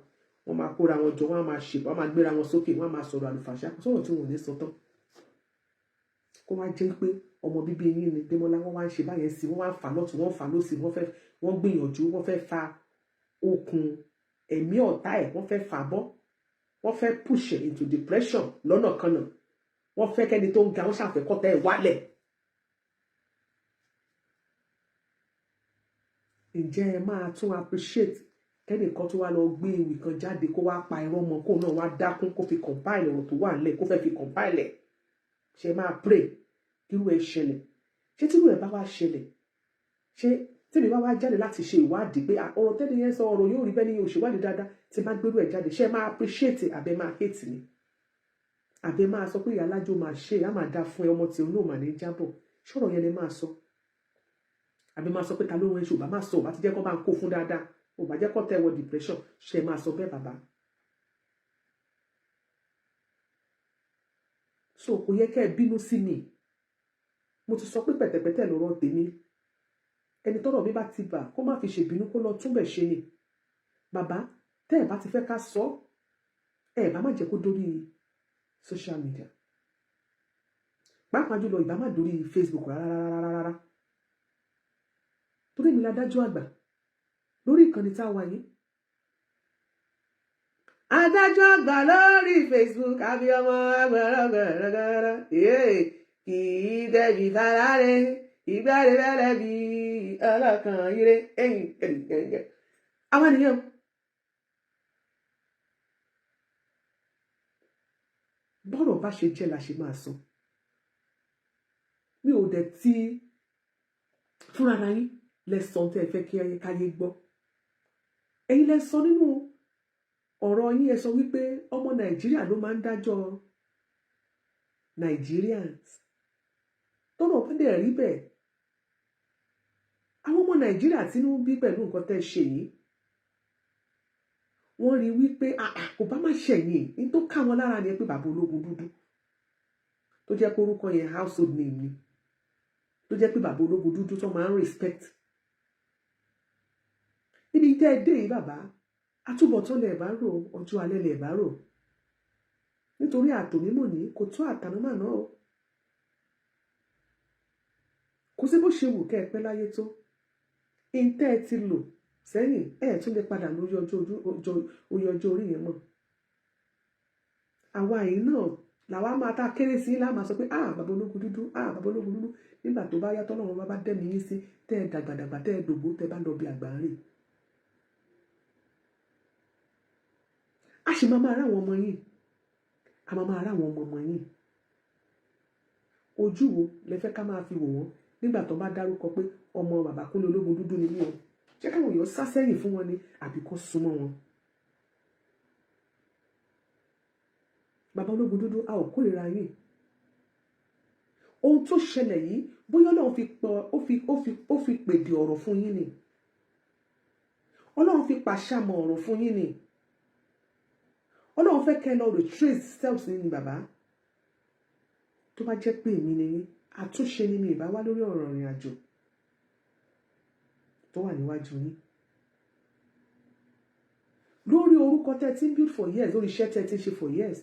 wọ́n máa kóra wọn jọ, wọ́n máa ṣe, wọ́n máa gbéra wọn sókè, wọ́n máa sọ̀rọ̀ àlùfàṣà sọ̀rọ̀ tí wọn ò ní sọ tán. Kó wá jẹ́ pé ọmọ bíbí yín ni Démọ́lá, wọ́n wá ń ṣe báyẹn sí, wọ́n wá ń fà lọ́tún, wọ́n fà lósì, wọ́n gbìyànjú, wọ́n fẹ́ fa okùn ẹ̀mí ọ̀tá ẹ̀, wọ́n fẹ́ fà bọ́, wọ́n fẹ́ push into depression lọ́nà kan náà, wọ́n fẹ́ kẹ́ni tó ń ga wọ́n ṣàfẹ́kọ́tà ẹ̀ wálẹ̀. Ǹjẹ́ ẹ máa tún appreciate kẹ́nìkan tó wá lọ gbé ewì kan jáde kó wá pa irọ́ mọ́, kó náà wá dákún, kó fi compile ọ̀rọ̀ tó wà nílẹ̀, kó fẹ́ fi compile ẹ̀? Ṣé máa pray kírú ẹ ṣẹlẹ̀? Ṣé tírú ẹ bá wá ṣẹlẹ̀, ṣé tèmi bá wá jáde láti ṣe ìwádìí pé ọ̀rọ̀ tẹ́lẹ̀ yẹn sọ ọ̀rọ̀ yóò rí bẹ́ẹ̀ ni yóò ṣèwádìí dáadáa, tí bá gbérú ẹ̀ jáde, ṣé máa appreciate àbẹ máa hate ni? Àbẹ máa sọ pé ìyá alájò máa ṣe á máa dá fún ẹ, ọmọ tí òun náà mà ní jábọ̀, ṣọ̀rọ̀ yẹn lè máa sọ? Àbẹ máa sọ pé ta ló ń ṣe, ò bá máa sọ, ò bá ti jẹ́ kó bá ń kó fún dáadáa, ò bá jẹ́ kó tẹ́ wọ depression, ṣé máa sọ bẹ́ẹ̀ bàbá? So kò yẹ kẹ́ ẹ bínú sí mi. Mo ti sọ pé pẹ̀tẹ̀pẹ̀tẹ̀ lọ́rọ̀ tèmi. Ẹni tọ́rọ̀ mi bá ti bà kó má fi ṣèbínú, kó lọ túnbẹ̀ ṣe ni. Bàbá, tẹ́ ẹ̀ bá ti fẹ́ ká sọ, ẹ̀ bá má jẹ́ kó dórí social media. Pàápàá jùlọ ìbá má dórí Facebook rárá. Torí mi ládájọ́ àgbà lórí ìkànnì tá a wà yìí. Adájọ́ àgbà lórí Facebook, abiyamọ agbára kì í dẹ̀bi farare, ìgbàlè bẹ̀rẹ̀ bí ọlọ́kan ire ẹ̀yìn gẹ̀gẹ̀. Àwọn ènìyàn bọ́rọ̀ bá ṣe jẹ́ la ṣe máa sọ. Mi ò dẹ̀ tí fúnra yín lẹ́sàn tẹ́ ẹ fẹ́ kí káyé gbọ́. Ẹ̀yin lẹ sọ nínú ọ̀rọ̀ yín, ẹ sọ wípé ọmọ Nàìjíríà ló máa ń dájọ́ Nigerians. Tọ́nà bá dẹ̀ rí bẹ́ẹ̀, àwọn ọmọ Nàìjíríà tí ń bí pẹ̀lú nǹkan tẹ́ ṣe yìí, wọ́n rí wípé kò bá má ṣẹ̀yìn, ní tó ká wọn lára ni pé bàbá ológun dúdú, tó jẹ́ pé orúkọ yẹn household name ni, tó jẹ́ pé bàbá ológun dúdú tó máa ń respect. Níbi tẹ́ ẹ dé yìí bàbá, àtúbọ̀tán lẹ̀ bá rò, ọjọ́ alẹ́ lẹ̀ bá rò, nítorí àtòmímọ̀ ní kò tó àtànámà náà o. Kò sí bó ṣe wù kẹ́ ẹ pẹ́ láyé tó, ìtẹ́ ẹ ti lò sẹ́yìn ẹ̀ tún lè padà lórí ọjọ́ orí yẹn mọ́. Àwa yìí náà làwa máa ta kéré sí láàmà sọ pé bàbá ológun dúdú, bàbá ológun dúdú, nígbà tó bá yàtọ̀ náà bá dẹ́mi yín sí, tẹ́ ẹ dàgbàdàgbà, tẹ́ ẹ dògbò, tẹ́ ẹ bá lọ bí àgbà rìn. A sì máa rá àwọn ọmọ yìí, a máa rá àwọn ọmọ yìí. Ojú wo lẹ fẹ́ ká máa fi wò wọ́n nígbà tó bá dárúkọ pé ọmọ bàbá Kúnlé ológun dúdú ni wọ́n? Ṣé káwọn èèyàn sá sẹ́yìn fún wọn ni àbí kó súnmọ́ wọn? Bàbá ológun dúdú, a ò kórìíra yín. Ohun tó ṣẹlẹ̀ yìí bóyá Ọlọ́run ó fi pèdè ọ̀rọ̀ fún yín ni. Ọlọ́run fi pàṣàmọ̀ ọ̀rọ̀ fún yín ni. Ọlọ́run fẹ́ kẹ́ lọ retrace steps ní bàbá. Tó bá jẹ́ pé èmi ni yín, àtúnṣe ni mi ìbá wá lórí ọ̀rọ̀ ìrìn àjò tó wà níwájú yín. Lórí orúkọ tẹ́ ti ń build for years, lórí iṣẹ́ tẹ́ ti ń ṣe for years.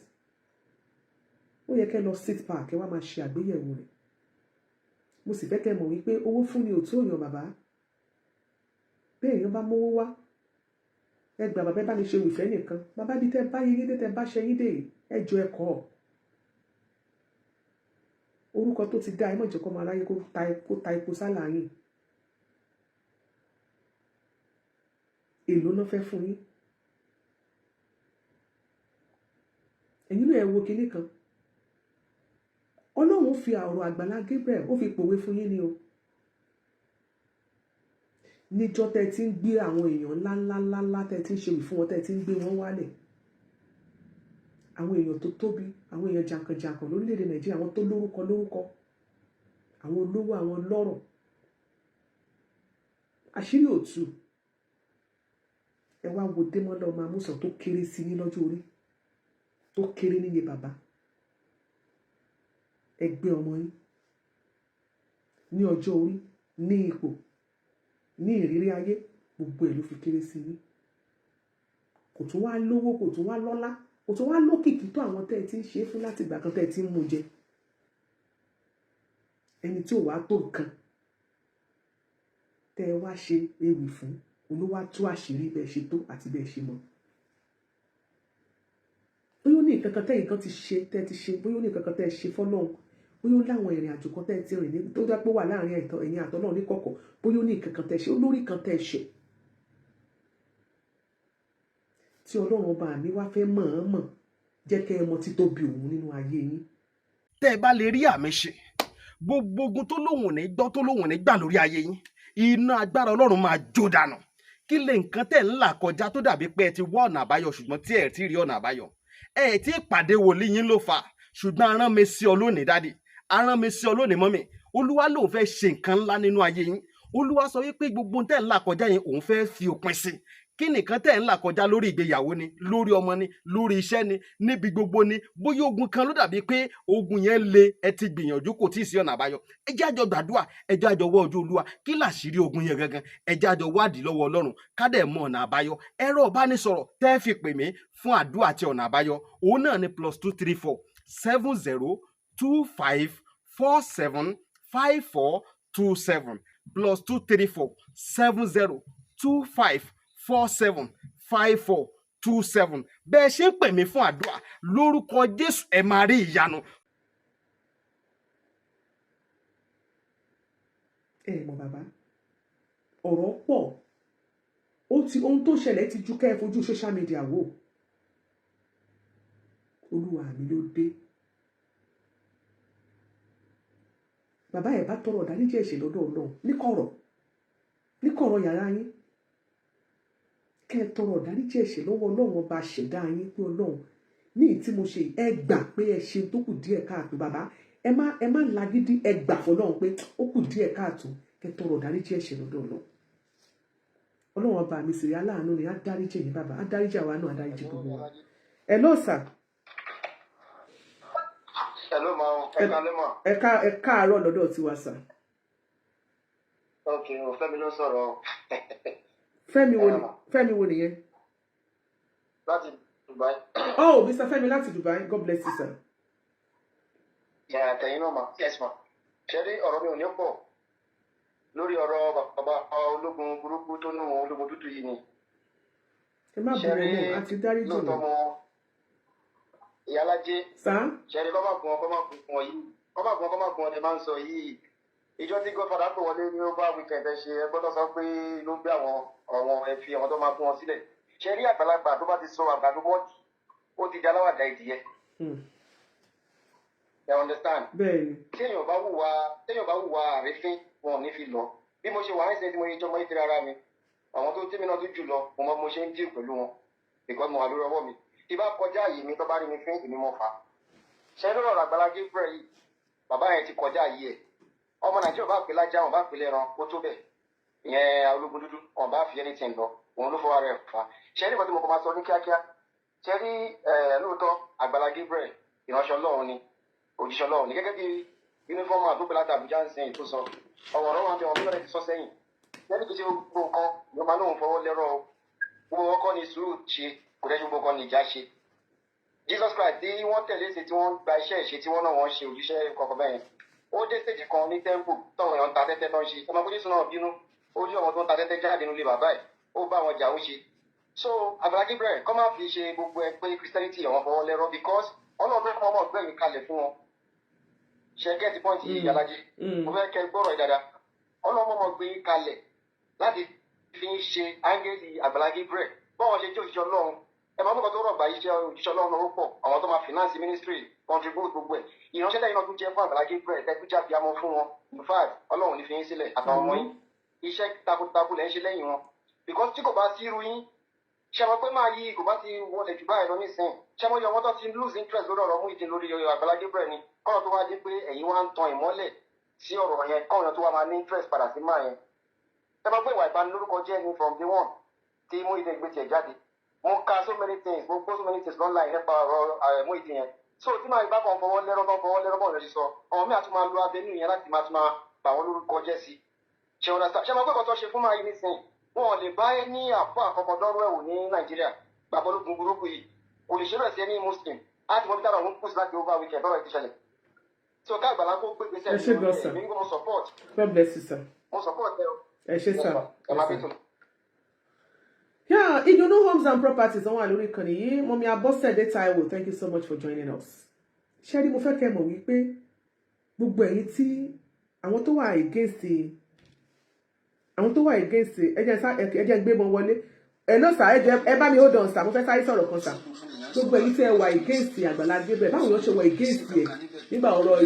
Ó yẹ kẹ́ lọ sit back, kẹ́ wá máa ṣe àgbéyẹ̀wò rẹ̀. Mo sì fẹ́ kẹ́ mọ̀ wípé owó fún ni ò tó yàn bàbá. Bẹ́ẹ̀ èèyàn bá mówó wá, ẹ gbà bàbá bá ní ṣe ìfẹ́ nìkan. Bàbá bí tẹ́ bá yín dé, tẹ́ bá ṣe yín dé, ẹ jọ ẹ̀kọ́. Orúkọ tó ti dá ẹ mọ̀ jẹ́ kó máa ráyé kó ta epo sálà yín. Èló náà fẹ́ fún yín. Ẹ̀yin náà ẹ wo kinní kan. Ọlọ́run fi ọ̀rọ̀ Àgbàlá Gabriel ó fi pòwe fún yín ni o. Níjọ́ tẹ́ ti ń gbé àwọn èèyàn ńláńláńlá tẹ́ ti ń ṣe ìfún wọn tẹ́ ti ń gbé wọn wálẹ̀. Àwọn èèyàn tó tóbi, àwọn èèyàn jàǹkànjàǹkàn lórílẹ̀‐èdè Nàìjíríà, àwọn tó lórúkọ, àwọn olówó, àwọn lọ́rọ̀. Àṣírí ò tú. Ẹ wá wo Démọ́lá ọmọ Amúsàn tó kéré sí ní lọ́jọ́ orí, tó kéré níye bàbá. Ẹ gbé ọmọ yín ní ọjọ́ orí, ní ipò, ní ìrírí ayé, gbogbo ẹ̀ ló fi kéré sí yín. Kò tún wá lówó, kò tún wá lọ́lá, kò tún wá lókìkí tó àwọn tẹ́ ẹ ti ń ṣe fún láti ìgbà kan tẹ́ ẹ ti ń mú jẹ. Ẹni tí ò wá tó nǹkan tẹ́ ẹ wá ṣe ewì fún, olúwa tú àṣírí bẹ́ẹ̀ ṣe tó àti bẹ́ẹ̀ ṣe mọ́. Bóyá ó ní nǹkan kan tẹ́yìn kan ti ṣe, tẹ́ ẹ ti ṣe, bóyá ó ní nǹkan kan tẹ́ ẹ ṣe fọ́lọ́run, bóyá ó láwọn ìrìn àjò kan tẹ́ ẹ ti rìn ní tó dápọ̀ wà láàrin ẹ̀yin àtọ́lọ́run ní kọ̀kọ̀, bóyá ó ní nǹkan kan tẹ́ ẹ ṣe, olórí kan tẹ́ ẹ ṣe. Tí Ọlọ́run ọba mi wá fẹ́ mọ̀ọ́mọ̀ jẹ́ kẹ́ ẹ mọ títóbi òun nínú ayé yín. Tẹ́ ẹ bá lè rí àmì ṣe, gbogbo ogun tó lóhùn ní gbọ́ tó lóhùn ní gbà lórí ayé yín, iná agbára Ọlọ́run máa jó dànù. Kí lè nǹkan tẹ́ ń là kọjá tó dàbí pé ẹ ti wá ọ̀nà àbáyọ ṣùgbọ́n tí ẹ ti rí ọ̀nà àbáyọ. Ẹ ti pàdé wòlíì yín ló fà, ṣùgbọ́n arán mi sí ọ lónìí dádì, arán mi sí ọ lónìí mọ́mì. Olúwa lòun fẹ́ ṣe nǹkan ńlá nínú ayé yín. Olúwa sọ wípé gbogbo tẹ́ ń là kọjá yẹn òun fẹ́ fi òpin sí. Kí nìkan tẹ́ ń là kọjá lórí ìgbéyàwó ni, lórí ọmọ ni, lórí iṣẹ́ ni, níbi gbogbo ni, bóyá ogun kan ló dàbí pé ogun yẹn le, ẹ ti gbìyànjú kò tí ì sí ọ̀nà àbáyọ. Ẹ jẹ́ àjọ gbàdúrà, ẹ jẹ́ àjọ wá ojú Olúwa, kí làṣírí ogun yẹn gangan, ẹ jẹ́ àjọ wádìí lọ́wọ́ Ọlọ́run ká dẹ̀ mọ ọ̀nà àbáyọ. Ẹ̀rọ ìbánisọ̀rọ̀ tẹ́ fi pè mí fún àdúrà àti ọ̀nà àbáyọ, òun náà ni +234 7025 475427 +234 7025 475427. Bẹ́ẹ̀ ṣe ń pè mí fún àdúrà lórúkọ Jésù ẹ máa rí ìyanu. Ẹ mọ̀ bàbá, ọ̀rọ̀ pọ̀, ohun tó ṣẹlẹ̀ ti ju kẹ́ ẹ fojú social media wò. Olúwa mi ló dé. Bàbá ẹ̀ bá tọrọ ìdáríjì ẹ̀ṣẹ̀ lọ́dọ̀ Ọlọ́run ní kọ̀rọ̀ yàrá yín. Kẹ́ ẹ tọrọ ìdáríjì ẹ̀ṣẹ̀ lọ́wọ́ Ọlọ́run ọba ṣẹ̀dá yín pé Ọlọ́run ní tí mo ṣe ẹ gbà pé ẹ ṣe tó kù díẹ̀ káàtó. Bàbá ẹ má lágídí, ẹ gbà fọ́lọ́run pé ó kù díẹ̀ káàtó. Kẹ́ ẹ tọrọ ìdáríjì ẹ̀ṣẹ̀ lọ́dọ̀ Ọlọ́run. Ọlọ́run ọba mi sì rí aláàánú ni á dáríjì yín bàbá, á dáríjì àwa náà, á dáríjì gbogbo wa. Hello sir. Hello ma, ẹ káàárọ̀ lọ́dọ̀ tiwa sir. Ok, Fẹ́mi ló sọ̀rọ̀. Fẹ́mi wo nìyẹn? Láti Dubai. Oh, Mr. Fẹ́mi láti Dubai. God bless you sir. Yàrá tẹ̀yìn náà ma. Yes ma. Ṣé rí ọ̀rọ̀ mi ò ní pọ̀ lórí ọ̀rọ̀ bàbá ológun burúkú tó nù ológun dúdú yìí ni. Ẹ má bẹ̀rẹ̀ mọ́, àti dáríjì lóòótọ́ mọ́. mọ ìyálájé. Sá? Ṣé rí kọ́ máa gun ọ yìí? Kọ́ máa gun ọ ẹ máa ń sọ yìí. Ìjọ tí Godfather pè wọlé ní over weekend ẹ ṣe ẹ gbọ́dọ̀ sọ pé ló gbé àwọn ẹ̀fì àwọn tó máa fún wọn sílẹ̀. Ṣé rí àgbàlagbà tó bá ti sọ àgbàdo bọ́ọ̀dì ó ti di aláwàdà ìdíyẹ. You understand? Bẹ́ẹ̀ni. Téèyàn bá hùwà àrífín wọn ò ní fi lọ. Bí mo ṣe wà ní ṣe tí mo yẹ jọmọ ìtìrẹ ara mi, àwọn tó tẹ́mi náà tó jù lọ, mo mọ mo ṣe ń díù pẹ̀lú wọn. Because mo wà lórí ọwọ́ mi. Tí bá kọjá àyè mi tó bá rí mi fín èmi mo fà á. Ṣé lórí ọ̀rọ̀ Àgbàlá Gabriel yìí, bàbá yẹn ti kọjá àyè ẹ̀. Ọmọ Nàìjíríà bá pè lájà, wọn bá pè lẹ́ran, ó tó bẹ̀. Ìyẹn ológun dúdú, wọn bá fi anything lọ, òun ló fọwọ́ rẹ̀ fà á. Ṣé nígbà tí mo kọ́ máa sọ ní kíákíá? Ṣé rí lóòótọ́ Àgbàlá Gabriel ìránṣẹ́ Ọlọ́run ni, òjíṣẹ́ Ọlọ́run ni, gẹ́gẹ́ bí yúnífọ́ọ̀mù àdúgbò láti Àbújá ń sìn tó sọ. Ọ̀rọ̀ wọn bí wọn bẹ̀rẹ̀ ti sọ sẹ́yìn. Lẹ́nu kìí ṣe gbogbo nǹkan ló máa lóun fọwọ́ lẹ́rọ̀ o. Gbogbo ọkọ ni sùúrù ṣe, kò dẹ́jú gbogbo nǹkan ni ìjà ṣe. Jesus Christ tí wọ́n tẹ̀lé ṣe tí wọ́n gba iṣẹ́ ìṣe tí wọ́n náà wọ́n ṣe òjíṣẹ́ kọ̀ọ̀kan bẹ́ẹ̀. Ó dé stage kan ní temple tọ́wọ́ èèyàn ta tẹ́tẹ́ tó ń ṣe. Ọmọ Jésù náà bínú. Ó rí ọmọ tó ń ta tẹ́tẹ́ jáde nílé bàbá ẹ̀. Ó bá wọn jà ó ṣe. So Àgbàlá Gabriel kọ́ máa fi ṣe gbogbo ẹ pé Christianity àwọn fọwọ́ lẹ́rọ̀ because Ọlọ́run fẹ́ fún ọmọ ọ̀gbẹ́yìn kalẹ̀ fún wọn. Ṣé gẹ́tì pọ́ǹtì yìí Alájí? Mo fẹ́ kẹ́ gbọ́rọ̀ ìdada. Ọlọ́run ọmọ ọ̀gbẹ́yìn kalẹ̀ láti fi ń ṣe áńgẹ́lì Àgbàlá Gabriel. Bọ́wọ́n ṣe jẹ́ òṣìṣẹ́ Ọlọ́run ẹ máa mú nǹkan tó rọ̀gbà iṣẹ́ òjíṣẹ́ ọlọ́run lọ́wọ́ pọ̀ àwọn tó máa finance ministry contribute gbogbo ẹ̀ ìránṣẹ́ lẹ́yìn náà tún jẹ́ fún Àgbàlá Gabriel ẹ̀ tún jáde àmọ́ fún wọn in fact ọlọ́run ní fi yín sílẹ̀ àtàwọn ọmọ yín iṣẹ́ takuntakun lẹ́ ń ṣe lẹ́yìn wọn because tí kò bá sí irú yín ṣe mọ̀ pé máa yí kò bá ti wọlé jù báyìí lọ nísìnyí ṣe mọ̀ yọ wọ́n tó ti lose interest lórí ọ̀rọ̀ Muyideen lórí Àgbàlá Gabriel ni kọ́nà tó wá dé pé ẹ̀yin wá ń tan ìmọ́lẹ̀ sí ọ̀rọ̀ yẹn kọ́nà tó wá máa ní interest padà sí máa yẹn ẹ máa pé ìwà ìbanilórúkọ jẹ́ ni from day one tí Muyideen gbé tiẹ̀ jáde mo ka so many things mo post so many things online nípa ọ̀rọ̀ Muyideen yẹn so tí máa bá kan fọwọ́ lẹ́rọ́ bọ̀ lọ́sí sọ ọmọ mi àti máa lo avenue yẹn láti máa tún máa bà wọ́n lórúkọ jẹ́ sí ṣe wọn ṣe máa pẹ́ kọ́ tó ṣe fún máa yí nísìnyí wọn ò lè bá ẹ ní àpò àkọ́kọ́ dọ́rọ́ ẹ̀wò ní Nàìjíríà gbàgbọ́ lógun burúkú yìí kò lè ṣe bẹ́ẹ̀ sí ẹni Muslim láti mọ bí táwọn ọ̀hún kùsì láti over weekend ọ̀rọ̀ ìdí ṣẹlẹ̀ tí o ká Àgbàlá kó gbé gbèsè èmi ní kò mo support. God bless you, sir. Mo support ẹ o. Ẹ ṣé sir. Ẹ máa bí tòun. Yeah, Ìdùnnú Homes and Properties àwọn àlórí ìkànnì yìí Mọ́mì Abọ́sẹ̀dé Táíwò, thank you so much for joining us. Ṣẹ́rí mo fẹ́ kẹ́ mọ̀ wípé gbogbo ẹ̀yin tí àwọn tó wà against ẹ jẹ́ gbé wọn wọlé ẹ lọ sà ẹ bá mi hold on sà mo fẹ́ sáré sọ̀rọ̀ kan sà gbogbo ẹ̀yin tí ẹ wà against Àgbàlá Gabriel báwo yóò ṣe wà against ẹ nígbà ọ̀rọ̀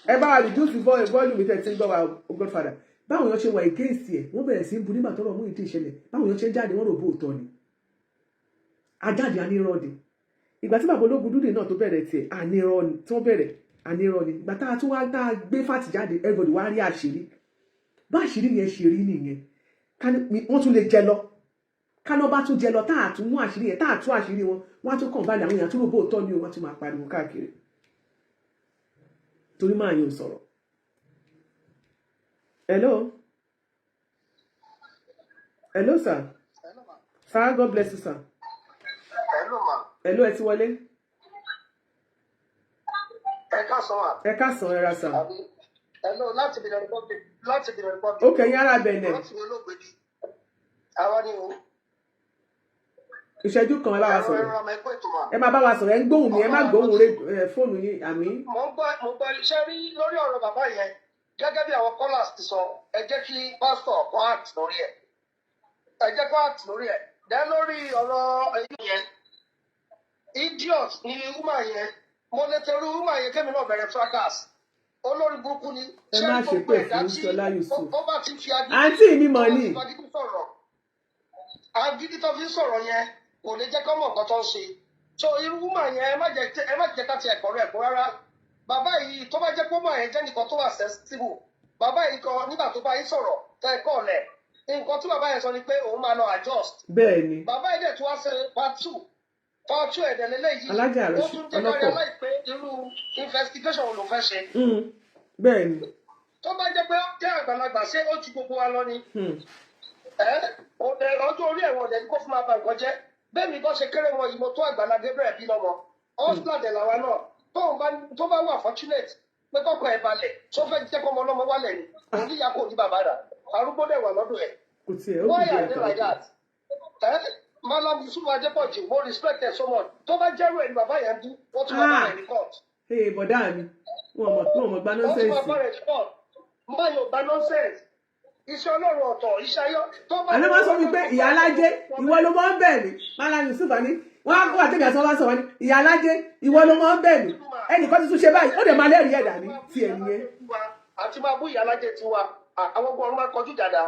ẹ bá wa reduce volume tẹ̀ tí ń gbọ́ wa Godfather báwo yóò ṣe wà against ẹ wọ́n bẹ̀rẹ̀ sí ń bu nígbà tọ́rọ̀ Muyideen ìṣẹ̀lẹ̀ báwo yóò ṣe ń jáde wọ́n rò bó tọ́ ni ajáde anírọ́ọ̀dì ìgbà tí bàbá ológun dúdú náà tó bẹ̀rẹ̀ tiẹ̀ anírọ́ọ̀ni tí wọ́n bẹ̀rẹ̀ anírọ́ọ̀ni ìgbà tá a tún wá tá a gbé fàtì jáde everybody wá rí àṣírí bá àṣírí yẹn ṣe rí nìyẹn wọ́n tún lè jẹ lọ káná bá tún jẹ lọ tá a tún mú àṣírí yẹn tá a tún àṣírí wọn wọ́n á tún kàn balẹ̀ àwọn èèyàn tó rò bó tọ́ ni o wọ́n tún máa pariwo káàkiri torí máa yàn sọ̀rọ̀. Hello sir. Sir, God bless you sir. Hello ma. Hello ẹ ti wọlé. Ẹ káàsán ma. Ẹ káàsán ẹ ra sir. Hello láti Benin Republic. Ó kẹ́yìn ara Benin. Àwa ni o. Ìṣẹ́jú kan ẹ bá wa sọ̀rọ̀. Ẹ máa bá wa sọ̀rọ̀ ẹ ń gbóhùn mi ẹ má gbóhùn fóònù yín àmì. Mo gbọ́ iṣẹ́ rí lórí ọ̀rọ̀ bàbá yẹn gẹ́gẹ́ bí àwọn callers ti sọ ẹ jẹ́ kí pásítọ̀ kọ́ act lórí ẹ̀. Ẹ jẹ́ kọ́ act lórí ẹ̀. Dẹ́ lórí ọ̀rọ̀ ẹ̀yìn yẹn. Idiot ni woman yẹn. Mo lè tẹ̀rù woman yẹn kémi náà bẹ̀rẹ̀ fracas. Olórí burúkú ni. Ẹ má ṣe pé fún Ṣọlá Yusuf. Ó bá ti fi agídí. Àǹtí mi mọ̀ ní. Agídí tó fi ń sọ̀rọ̀ yẹn kò lè jẹ́ kọ́ mọ̀ nǹkan tó ń ṣe. So irú woman yẹn ẹ má jẹ́ ká ti ẹ̀kọ́ rẹ̀ kó rárá. Bàbá yìí tó bá jẹ́ pé woman yẹn jẹ́ nìkan tó wà sensitive. Bàbá yìí kan nígbà tó bá yín sọ̀rọ̀ tẹ́ ẹ̀kọ́ ọ̀lẹ̀. Nǹkan tí bàbá yẹn sọ ni pé òun máa lọ adjust. Bẹ́ẹ̀ni. Bàbá yìí dẹ̀ tún wá ṣe part 2 ẹ̀dẹ̀ lélẹ́yìí. Alájà rẹ̀ ó tún jẹ́ lọ́yà láìpẹ́ irú investigation ló fẹ́ ṣe. Bẹ́ẹ̀ni. Tó bá jẹ́ pé ó jẹ́ àgbàlagbà ṣé ó ju gbogbo wa lọ ni. Ọjọ́ orí ẹ̀wọ̀n ọ̀dẹ̀ ni kó fún ma ba nǹkan jẹ́. Bẹ́ẹ̀ mi bọ́ ṣe kéré wọn yìí mo tó Àgbàlá Gabriel bí lọ́mọ. Ọ́sùlàdẹ̀ làwa náà tó bá wà fortunate pé kọ́kọ́ ẹ̀ balẹ̀ tó fẹ́ jẹ́ kọ́mọ ọlọ́mọ wálẹ̀ ni. Òun níyà kò ní bàbá rà. Arúgbó dẹ̀ wà lọ́dọ̀ ẹ̀. Kò tiẹ̀ ó Why kù are they like that? Malam Yusuf Adepoju mo respect ẹ so much. Tó bá jẹ́rú ẹ̀ ni bàbá yẹn dú, ó tún máa bá rẹ̀ ní court. Ee bọ̀dá mi, wọn mọ̀ gba nọ́sẹ̀nsì. Ó tún máa bá rẹ̀ ní court. Máa yóò gba nọ́sẹ̀nsì. Iṣẹ́ Ọlọ́run ọ̀tọ̀, iṣẹ́ ayọ́. Àná máa sọ mi pé ìyá alájẹ ìwọ ló máa ń bẹ̀ mí. Malam Yusuf ni wọ́n á kó àtẹ̀mí àti wọn bá sọ wọn ní ìyá alájẹ ìwọ ló máa ń bẹ̀ mí. Ẹnìkan tuntun ṣe báyìí, ó dẹ̀ máa lẹ́rìí ẹ̀dá ní tiẹ̀ nìyẹn. Àti máa bú ìyá alájẹ tiwa, àwọn ọgbọ́n máa kọjú dàda.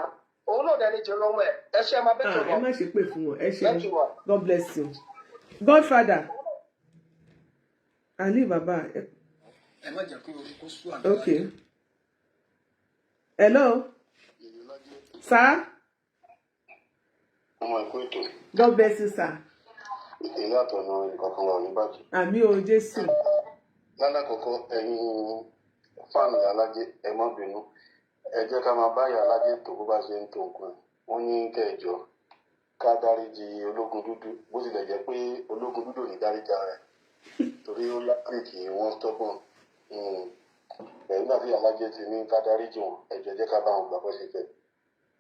Òun náà dẹni jẹ lọ́wọ́ ẹ̀. Ẹ ṣe máa bẹ́ẹ̀ tó lọ. Ẹ má ṣe pé fún wọn, ẹ ṣe God bless you. Godfather. Ali Baba. Ẹ má jẹ́ kí orí kó sú àná. Okay. Hello. Sir. Ọmọ ẹ̀kọ́ ètò. God bless you, sir. Ìyá àtọ̀nà ìkọ̀kan wà ní bàjẹ́. Àmì o Jésù. Lálàkọ̀kọ́ ẹ̀yin fáànù Alájẹ ẹ má bínú. Ẹ jẹ́ ká máa bá ìyá Alájẹ tó bó bá ṣe ń tó nǹkan. Wọ́n ní kẹjọ ká dáríjì ológun dúdú bó tilẹ̀ jẹ́ pé ológun dúdú ò ní dáríjì ara rẹ̀. Torí ó lákìkì wọ́n stọ́gbọ̀n. Nígbà tí Alájẹ ti ní ká dáríjì wọn, ẹ jẹ́ ká bá wọn gbà bó ṣe fẹ́.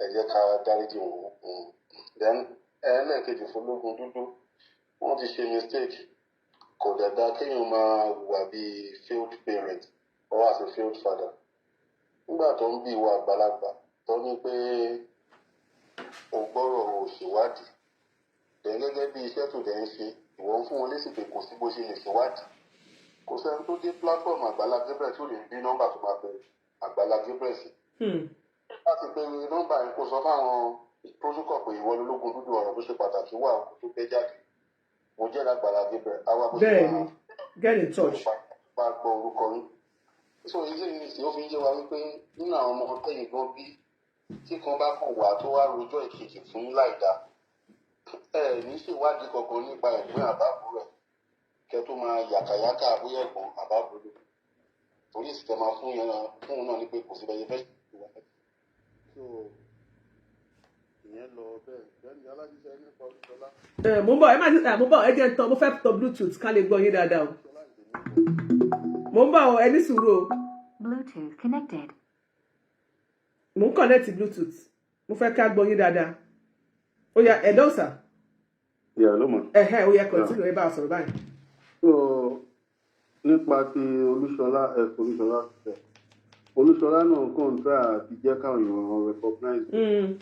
Ẹ jẹ́ ká dáríjì wọn. Then ẹlẹ́ẹ̀kejì fún ológun dúdú wọ́n ti ṣe mistake. Kò dẹ̀dá kéèyàn máa wà bí failed parent or as a failed father. Nígbà tó ń bí ìwà àgbàlagbà tó ní pé o gbọ́rọ̀ o ṣèwádìí Dẹ̀ gẹ́gẹ́ bí iṣẹ́ tó dẹ̀ ń ṣe, ìwọ ń fún wọn lésì pé kò sí bó ṣe lè ṣèwádìí. Kò sẹ́ni tó dé platform Àgbàlá Gabriel tó lè bí nọ́mbà tó máa bẹ̀rẹ̀ Àgbàlá Gabriel sí. Láti pe nọ́mbà yẹn kó sọ fáwọn protocol pé ìwọ lológun dúdú ọ̀rọ̀ tó ṣe pàtàkì wà tó fẹ́ jáde. Mo jẹ́ Àgbàlá Gabriel, àwa bó ṣe bẹ́ẹ̀ni get in touch. bá gbọ́ orúkọ yín. So ilé yìí sì ó fi ń yé wa wípé nínú àwọn ọmọ tẹ́yìn gan bí tí kan bá kàn wá tó wá rojọ́ ìkejì fún yín láìda ẹ ní ṣèwádìí kankan nípa ẹ̀gbọ́n àbábúrò ẹ̀ kẹ́ tó máa yàkàyàkà bóyá ẹ̀gbọ́n àbábúrò torí ìsìtẹ́ máa fún un náà ní pé kò sí bẹ́ẹ̀ fẹ́ ṣèwádìí. So ìyẹn lọ bẹ́ẹ̀ bẹ́ẹ̀ni alájíṣẹ́ nípa Olúṣọlá. Mo ń bọ̀ ẹ má ti mo ń bọ̀ ẹ jẹ́ ń tán mo fẹ́ tọ bluetooth ká lè gbọ́ yín dáadáa o. Mo ń bọ̀ ẹ ní sùúrù o. Bluetooth connected. Mo ń connect bluetooth mo fẹ́ ká gbọ́ yín dáadáa. Ó yá ẹ dọ́sà. ìyá ló mọ̀. Ó yá continue ẹ bá a sọ̀rọ̀ báyìí. So nípa ti Olúṣọlá Olúṣọlá náà kàn ń try àti jẹ́ káwọn èèyàn recognize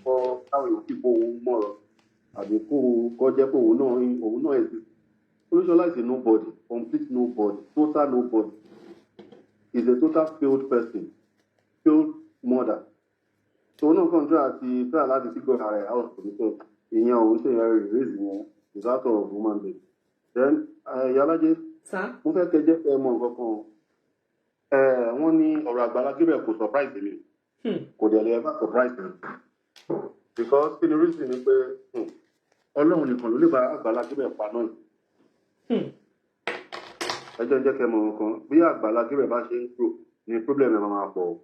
kọ́ káwọn èèyàn kíkó òun mọ̀rọ̀ àbí kọ́ jẹ́ pé òun náà exist. Olúṣọlá is a nobody, complete nobody, total nobody. He is a total failed person, failed mother. So náà kàn ń try láti figure ara ẹ̀ out because ìyẹn òun ṣe yẹn release yẹn is out of human being. Then Yalaje, mo fẹ́ kẹ́ jẹ́ pé mọ nǹkan kan. Wọ́n ní ọ̀rọ̀ Àgbàlá Gabriel kò surprise mi. Kò dẹ̀ lè ever surprise mi. Because kí ni reason ni pé Ọlọ́run nìkan ló lè bá Àgbàlá Gabriel pa náà. Ẹ jẹ́ kẹ́ mọ nǹkan. Bí Àgbàlá Gabriel bá ṣe ń grow ni problem ẹ̀ máa pọ̀.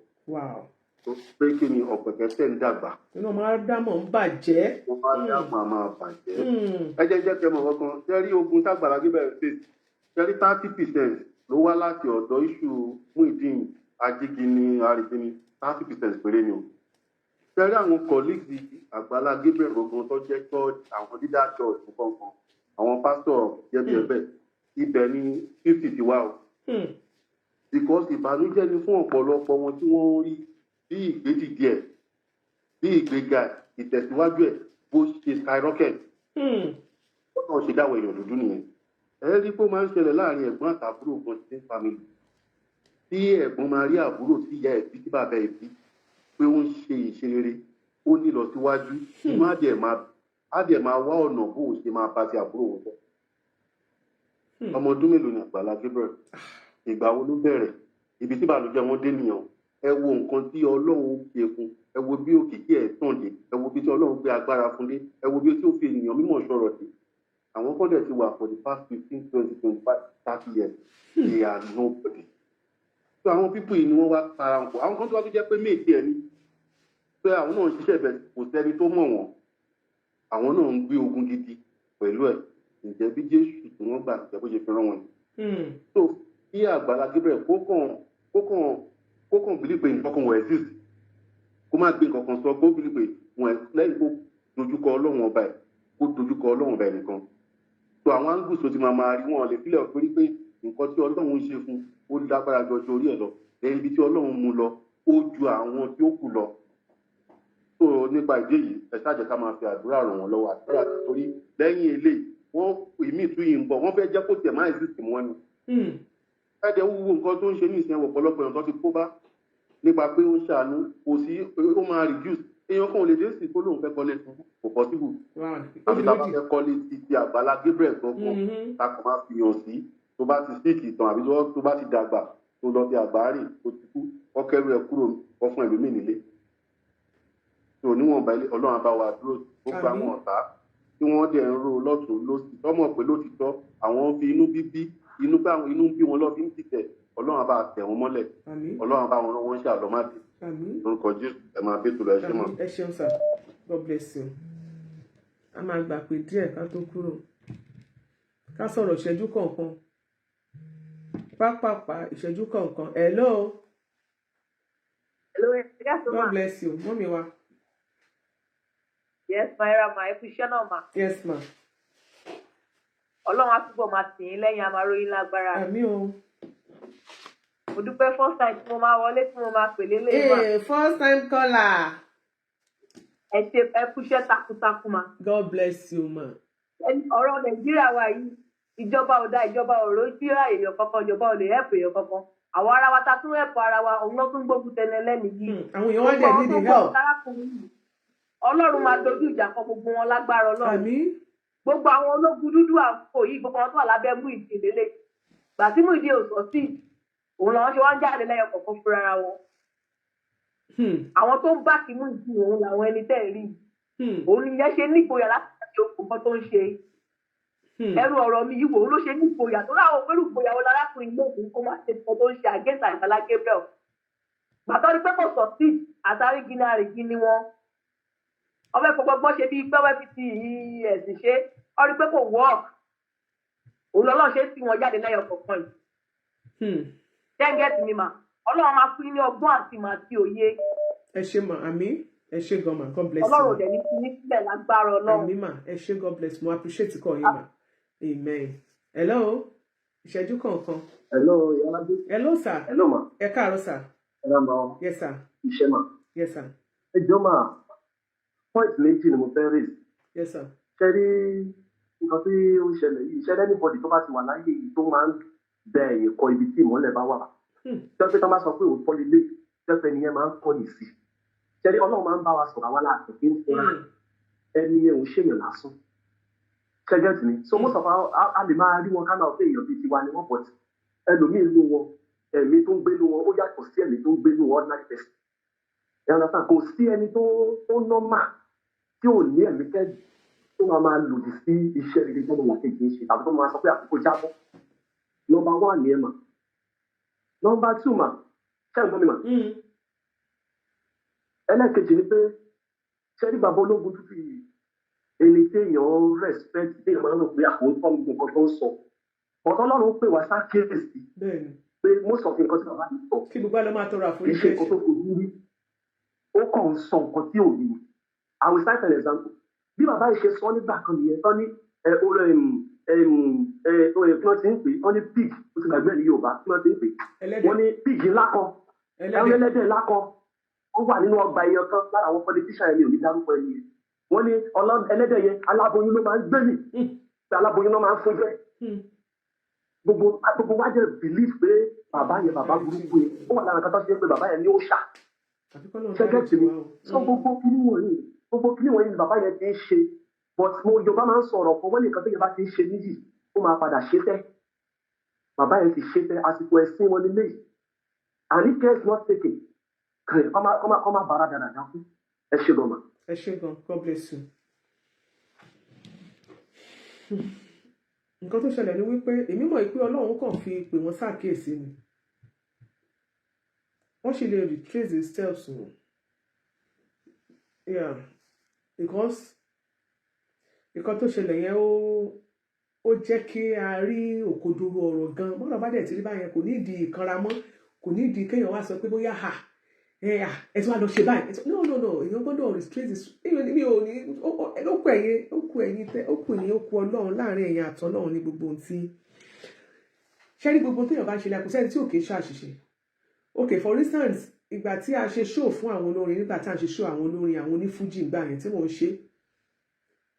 Pé kí ni ọ̀pẹ̀kẹ́ tẹ̀ ń dàgbà. Inú ọmọ Ádámọ̀ ń bàjẹ́. Ọmọ Ádámọ̀ máa bàjẹ́. Ẹ jẹ́ kẹ́ mọ nǹkan. Ṣé rí ogun t'Àgbàlá Gabriel face? Ṣé rí 30% ló wá láti ọ̀dọ̀ iṣu Muyideen Ajígini Arigini 30% péré ni o. Ṣé rí àwọn colleagues Àgbàlá Gabriel gbogbo tó jẹ́ church àwọn leader church nǹkan àwọn pastor jẹ́bi ẹ̀bẹ̀ ibẹ̀ ni 50 ti wá o. Because ìbànújẹ́ ni fún ọ̀pọ̀lọpọ̀ wọn tí wọ́n rí bí ìgbédìdí ẹ̀ bí ìgbéga ìtẹ̀síwájú ẹ̀ bó ṣe skyrocket. Wọ́n náà ṣe dáwọ̀ èèyàn dúdú nìyẹn. Ẹ rí pé ó máa ń ṣẹlẹ̀ láàrin ẹ̀gbọ́n àtàbúrò kan sí family. Tí ẹ̀gbọ́n máa rí àbúrò tí ìyá ẹ̀ bí tí bàbá ẹ̀ bí pé ó ń ṣe ìṣerere ó ní lọ síwájú inú á dẹ̀ máa wá ọ̀nà bó ṣe máa bá ti àbúrò wọn jẹ́. Ọmọ ọdún mélòó ni Àgbàlá Gabriel? Ìgbà wo ló bẹ̀rẹ̀? Ibi tí ìbànújẹ́ wọn dé nìyẹn. Ẹ wo nǹkan tí Ọlọ́run fi fún, ẹ wo bí òkìkí ẹ̀ tàn dé, ẹ wo bí tí Ọlọ́run gbé agbára fún dé, ẹ wo bí tí ó fi ènìyàn mímọ̀ sọ̀rọ̀ dé. Àwọn kan dẹ̀ ti wà for the past 15, 20, 25, 30 years. They are nobody. So àwọn pípù yìí ni wọ́n wá tara wọn pọ̀. Àwọn kan tó wá tó jẹ́ pé méjì ẹ̀ ní. Pé àwọn náà ń ṣiṣẹ́ ibẹ̀ kò sẹ́ni tó mọ̀ wọ́n. Àwọn náà ń gbé ogun gidi pẹ̀lú ẹ̀. Ǹjẹ́ bí Jésù tí wọ́n gbà jẹ́ bó ṣe fi rán wọn ni. So kí Àgbàlá Gabriel kó kàn bílí pé nǹkan kan wọ̀ exist. Kó má gbé nǹkan kan sọ kó bílí pé wọ́n lẹ́yìn kó dojúkọ Ọlọ́run ọba ẹ̀ kó dojúkọ Ọlọ́run ọba ẹ̀ nìkan. So àwọn angus tó ti máa rí wọn lè fílẹ̀ torí pé nǹkan tí Ọlọ́run ṣe fún ó lágbára jọjọ orí ẹ̀ lọ lẹ́yìn ibi tí Ọlọ́run mú lọ ó ju àwọn tí ó kù lọ. So nípa ìdí èyí ẹ ṣáàjẹ́ ká máa fi àdúrà ràn wọ́n lọ́wọ́ àdúrà torí lẹ́yìn eléyìí wọ́n ìmí tún yìí ń bọ̀ wọ́n fẹ́ jẹ́ kó tiẹ̀ máa exist mọ́ ni. Ẹ̀dẹ̀ wúwo nǹkan tó ń ṣe ní ìsìn ọ̀pọ̀lọpọ̀ èèyàn tó ti kó bá nípa pé ó ń ṣàánú kò sí ó máa reduce èèyàn kan ò lè dé sí kó lóun fẹ́ kọ́lé fún kò possible. Àbí tá a bá fẹ́ kọ́lé ti Àgbàlá Gabriel gbọ́ngàn tá a kò máa fi hàn sí tó bá ti síìkì tán àbí tó bá ti dàgbà tó lọ sí àgbáárì tó ti kú ọkẹ́rù ẹ̀ kúrò ọ̀fun ẹ̀lómìn nílé. Tó níwọ̀nba ilé Ọlọ́run bá wa dúró ó gba àwọn ọ̀tá tí wọ́n dẹ̀ ń ro lọ́tún lósì tọ́mọ̀ pé lótìtọ́ àwọn fi inú bí wọn lọ́ fi ń tìtẹ̀ Ọlọ́run bá tẹ̀ wọ́n mọ́lẹ̀ Ọlọ́run bá wọn rán wọn ṣe àlọ́màdì lórúkọ Jésù ẹ máa bí tó lọ ẹ ṣe mọ́. Ẹ ṣeun sir, God bless you. A máa gbà pé díẹ̀ ká tó kúrò ká sọ̀rọ̀ ìṣẹ́jú kọ̀ọ̀kan pápápá ìṣẹ́jú kọ̀ọ̀kan. Hello. God bless you mọ́mí wa. Yes, Myra, ma ẹ fi iṣẹ́ náà mà. Yes ma. Ọlọ́run á túbọ̀ máa tì yín lẹ́yìn amáróyìn lágbára. Àmín o. Mo dúpẹ́ first time tí mo máa wọlé tí mo máa pè lélẹ̀ mà. First time caller. Ẹ fi iṣẹ́ takuntakun mà. God bless you ma. ọ̀rọ̀ nàìjíríà wa yìí ìjọba ò dá ìjọba ò rójú èèyàn kankan ìjọba ò lè hẹ́pù èèyàn kankan àwọn ara wa ta tún hẹ́pù ara wa òun náà tún gbógun tẹnẹ lẹ́nu yìí àwọn èèyàn wá dẹ̀ nídìí help. ọlọ́run máa dojú ìjà kọ gbogbo wọn lágbára ọlọ́run àmín. gbogbo àwọn ológun dúdú àkókò yìí gbogbo wọn tó wà lábẹ́ mú ìdílé gbà tí mú ìdí òsọ sí òun làwọn ṣe wá ń jáde lẹ́yọ kọ̀ọ̀kan fúnra ara wọn àwọn tó ń bá kí mú ìdí òun làwọn ẹni tẹ́ ẹ̀ rí òun ìyẹn ṣe nígboyà láti ṣe òkùnkàn tó ń ṣe ẹrù ọ̀rọ̀ mi yìí wò ó ló ṣe nígboyà tó láwọn pẹ̀lú ìgboyà wọn lárákùnrin ilé òkú kó má ṣe nǹkan tó ń ṣe àgẹ́sà Àgbàlá Gabriel gbàtọ́ ni pé kò sọ sí àtàrí gíní àrègíní wọn ọmọ ẹ̀kọ́ gbọ́gbọ́n ṣe bí pẹ́wẹ́ fi ti ẹ̀sìn ṣe ọ rí pé kò wọ́ọ̀k òun lọ́lọ́ ṣe tí wọ́n jáde lẹ́yọ kọ̀ọ̀kan yìí ṣẹ́ńgẹ́tì mi mà ọlọ́run máa fún yín ní ọgbọ́n àti màá ti òye. ẹ ṣé mà àmín ẹ ṣé gan ma God bless you. ọlọ́run ò dẹ̀ ní fi ní sílẹ̀ lágbára ọlọ́run. àmín mà ẹ ṣé God bless mo appreciate kọ́ yín mà amen. hello ìṣẹ́jú kọ̀ọ̀kan. hello yalaji. hello sir. hello ma. ẹ káàárọ̀ sir. ẹ rà ma. yes sir. iṣẹ́ ma. yes sir. ẹ jọ ma point méjì ni mo fẹ́ raise. yes sir. ṣe rí nǹkan tí ó ń ṣẹlẹ̀ yìí ṣẹlẹ̀ anybody tó bá ti wà láyé yìí tó máa ń bẹ ẹ̀yìn kọ ibi tí ìmọ́lẹ̀ bá wà. tẹ́pẹ́ tó bá sọ pé òótọ́ lílé tẹ́pẹ́ nìyẹn máa ń kọ́yìn sí. ṣe rí ọlọ́run máa ń bá wa sọ̀rọ̀ àwọn aláàtò kí ń fura ẹni yẹn ò ṣèyàn lásán. ṣẹ́gẹ́tì ni so most of a lè máa rí wọn ká náà pé èèyàn bíi tiwa ni wọ́n pọ̀ sí ẹlòmíín ló wọn ẹ̀mí tó ń gbé ló wọn ó yàtọ̀ sí ẹ̀mí tó ń gbé ló wọn ordinary person. kò sí ẹni tó normal tí ò ní ẹ̀mí kẹ́ẹ̀dì tó máa lòdì sí iṣẹ́ rere tó máa kejì ń ṣe tàbí tó máa sọ pé àkókò jábọ́. Number 1 ni ẹ mà. Number 2 mà ṣé ẹ̀ ń gbọ́ mi mà. ẹlẹ́ẹ̀kejì ni pé ṣé rí bàbá ológun tútù yìí ẹni tí èèyàn respect tí èèyàn máa ń rò pé àkóńtọ́ mi nǹkan tó ń sọ ọ̀tọ̀ ọlọ́run pè wá sákèésì pé most of nǹkan tí bàbá yìí sọ kí gbogbo àlọ́ máa tọrọ àforíjì. kì í ṣe nǹkan tó fojú rí ó kàn ń sọ nǹkan tí ò rí. I will cite an example. Bí bàbá yìí ṣe sọ nígbà kan nìyẹn tán ní kí wọ́n ti ń pè wọ́n ní pig ó ti gbàgbé ní Yorùbá kí wọ́n ti ń pè wọ́n ní pig ńlá kan ẹlẹ́dẹ̀ ńlá kan ó wà nínú ọgbà èèyàn kan lára àwọn politician ẹni ò ní dárúkọ ẹni yẹn wọ́n ní ẹlẹ́dẹ̀ yẹn aláboyún ló máa ń gbé mi pé aláboyún ló máa ń fún jẹ gbogbo wa jẹ́ believe pé bàbá yẹn bàbá burúkú yẹn ó wà lára kan tó ṣe pé bàbá yẹn ní ó ṣà ṣẹ́gẹ́tì mi sọ gbogbo kíní wọ̀nyí ni bàbá yẹn ti ń ṣe but mo Yorùbá máa ń sọ̀rọ̀ kan wọ́n ní nǹkan tó yẹ bá ti ń ṣe níyì ó máa padà ṣe tẹ́ bàbá yẹn ti ṣe tẹ́ àsìkò ẹ̀sìn wọn nílé yìí and if care is not taken kọ́ máa bára dáradára fún ẹ ṣe gan ma. ẹ ṣé gan God bless you. nǹkan tó ṣẹlẹ̀ ni wípé èmi mọ̀ pé Ọlọ́run kàn fi pè wọ́n ṣàkíyèsí ni wọ́n sì lè retrace the steps wọn. Yeah, because nǹkan tó ṣẹlẹ̀ yẹn ó jẹ́ kí a rí òkodoro ọ̀rọ̀ gan bọ́dọ̀ bá dẹ̀ ti rí báyẹn kò ní ìdí ìkanra mọ́ kò ní ìdí kéèyàn wá sọ pé bóyá ẹ tí wàá lọ ṣe báyìí no èèyàn gbọ́dọ̀ restrain this mi ò ní ó kù ẹ̀yin ó kù Ọlọ́run láàrin ẹ̀yin àtọ́lọ́run ní gbogbo ohun tí ṣẹ́rí gbogbo téèyàn bá ń ṣe lẹ́kùn sẹ́ni tí ò kì í ṣàṣìṣe okay for instance ìgbà tí a ṣe show fún àwọn olórin nígbà tí a ṣe show àwọn olórin àwọn onífújì ìgbà yẹn tí mò ń ṣe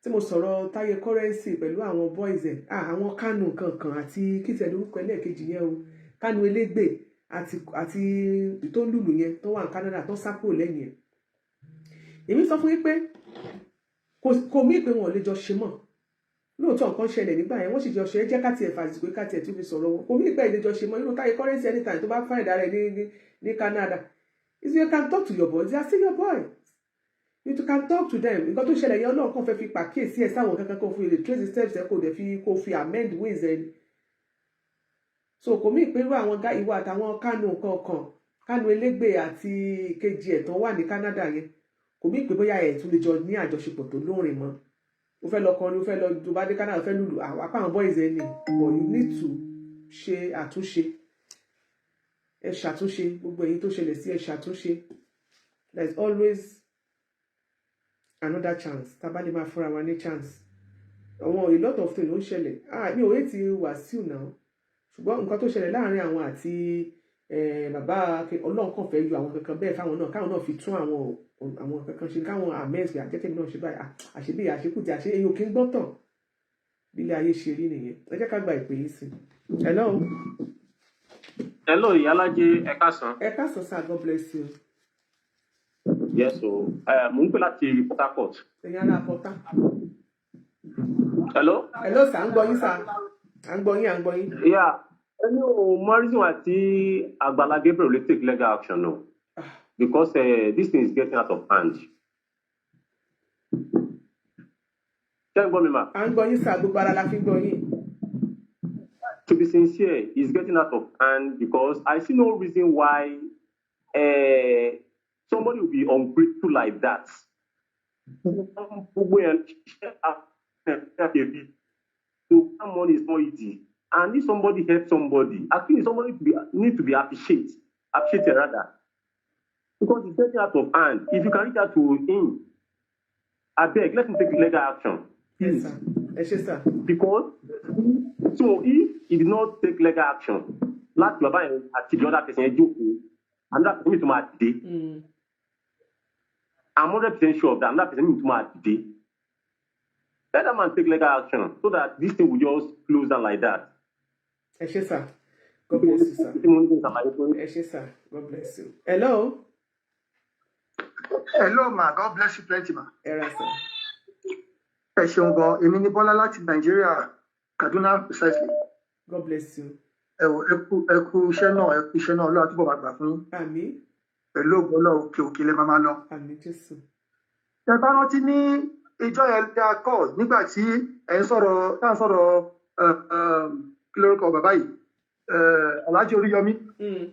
tí mo sọ̀rọ̀ Táyé Currency pẹ̀lú àwọn boys ẹ̀ àwọn Kánù kankan àti kìtẹ̀ lórúkọ ẹlẹ́ẹ̀kejì yẹn o Kánù Elégbè àti tó ń lùlù yẹn tó wà ní Canada tó sápò lẹ́yìn ẹ̀ èmi sọ fún yín pé kò mí pé wọn ò lè jọ ṣe mọ́ lóòótọ́ nǹkan ṣẹlẹ̀ nígbà yẹn wọ́n sì jọ ṣe é jẹ́ káti ẹ̀ fàṣìkò káti ẹ̀ tún fi sọ̀rọ̀ wọn kò mí pé ìlejò ṣe mọ́ irú Táyé Currency anytime tó bá fáìn dára ẹ̀ ní Canada you can talk to your boys they are still your boys. You can talk to them. Nǹkan tó ṣẹlẹ̀ yẹn Ọlọ́run kàn fẹ́ fi pàkíyèsí ẹ̀ sáwọn kankan kan fún ilé trace steps ẹ̀ kò fi amend ways ẹ̀ ni. So kò mí ìpínlẹ̀ àwọn ìwà àtàwọn Kánù kankan Kánù Elégbè àti kejì ẹ̀ tán wà ní Canada yẹn kò mí ìpínlẹ̀ bóyá ẹ̀ tún lè jọ ní àjọṣepọ̀ tó lóòrìn mọ́. Ó fẹ́ lọ kọrin ó fẹ́ lọ tó bá dé Canada ó fẹ́ lùlù àpá àwọn boys ẹ̀ ni but you need to ṣe àtúnṣe ẹ ṣàtúnṣe gbogbo èyí tó ṣẹlẹ̀ sí ẹ ṣàtúnṣe there is always another chance tá bá lè máa fúnra wa ní chance àwọn a lot of things ló ń ṣẹlẹ̀ mi ò rí ti Wàsíù náà ṣùgbọ́n nǹkan tó ṣẹlẹ̀ láàrin àwọn àti bàbá Ọlọ́run kàn fẹ́ yọ àwọn kankan bẹ́ẹ̀ fáwọn náà káwọn náà fi tún àwọn kankan ṣe káwọn amẹ́sì àjẹkẹ́mi náà ṣe báyìí àṣebí àṣekùtì àṣe èyí ò kí ń gbọ́ tàn bí ilé ayé ṣe rí nìyẹn. Ẹ jẹ́ ká gba ìpè yìí sí. Hello. Hello, Iyalaje, ẹ káàsán. Ẹ káàsán sir, God bless you. Yes, so mo ń pè láti Port Harcourt. Ẹ̀yin ará Port Harcourt. Hello. Hello sir, à ń gbọ́ yín sir. À ń gbọ́ yín, à ń gbọ́ yín. Yeah, ẹni o mọ reason why tí Agbala Gabriel lè take legal action now because this thing is getting out of hand. Ṣé ń gbọ́ mi ma? À ń gbọ́ yín sir, gbogbo ara la fi ń gbọ́ yín. To be sincere, it's getting out of hand because I see no reason why somebody will be ungrateful like that. So money is not easy. And if somebody helps somebody, I think somebody needs to be appreciated rather. Because it's getting out of hand. If you can reach out to him, I beg, let him take legal action. Yes sir. Yes sir. Because so if he did not take legal action, last baba àti the other person jókòó, another person to my today. I'm 100% sure of that. Another person to my today. Let that man take legal action so that this thing will just close down like that. Yes sir. God bless you sir. Yes sir. God bless you. Hello. Hello ma, God bless you plenty ma. Era sir. Ẹ ṣeun gan, èmi ní Bọ́lá láti Nàìjíríà, Kaduna precisely. God bless you. Ẹ kú iṣẹ́ náà, Ọlọ́run àtúbọ̀ máa gbà fún yín. Àmín. Pẹ̀lú ògbó náà òkè lè máa lọ. Àmín Jésù. Ẹ bá rántí ní ìjọ yẹn lé akọ́ nígbà tí ẹ̀ ń sọ̀rọ̀ kí lórúkọ bàbá yìí, Alhaji Oríyọmí.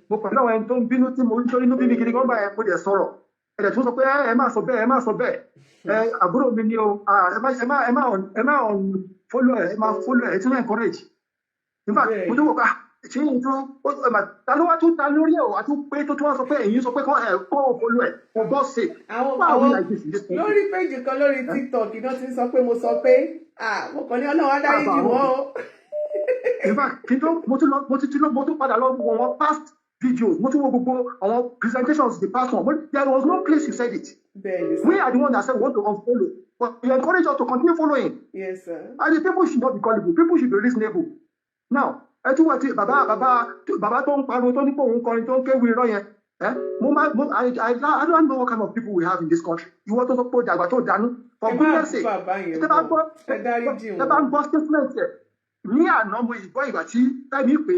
Mo pẹ̀lú àwọn ẹni tó ń bínú tí mo ń torí inú bí mi gidi gan báyẹn mo dẹ̀ sọ̀rọ̀. Ẹ̀dẹ̀ tó sọ pé ẹ má sọ bẹ́ẹ̀. Àbúrò mi ni o, ẹ má follow ẹ, ẹ má follow ẹ, ẹ tún encourage. In fact, mo tó wò ká ṣé yìí tó ta ló wá tún ta lórí ẹ̀ wá tún pé tó tún wá sọ pé èyí sọ pé kọ́ follow ẹ̀ for God's sake. Àwọn lórí péjì kan lórí TikTok iná ti ń sọ pé mo sọ pé mo kàn ní Ọlọ́run á dárí jì wọ́n o. In fact, mo tún padà lọ wọ wọn past videos, mo tún wo gbogbo àwọn presentations the past one, but there was no place you said it. We are the one that said we want to unfollow, but you encourage us to continue following. Yes, sir. And the people should not be gullible. People should be reasonable. Now, ẹ tún wá ti bàbá tó ń pariwo tó ní pé òun kọrin tó ń kéwì irọ́ yẹn. I don't know what kind of people we have in this country. Ìwọ tó sọ pé dàgbà tó dànù. For goodness sake, ẹ bá ń gbọ́ statement ẹ̀. Ní àná mo ìgbọ́ ìgbà tí Táìmì pé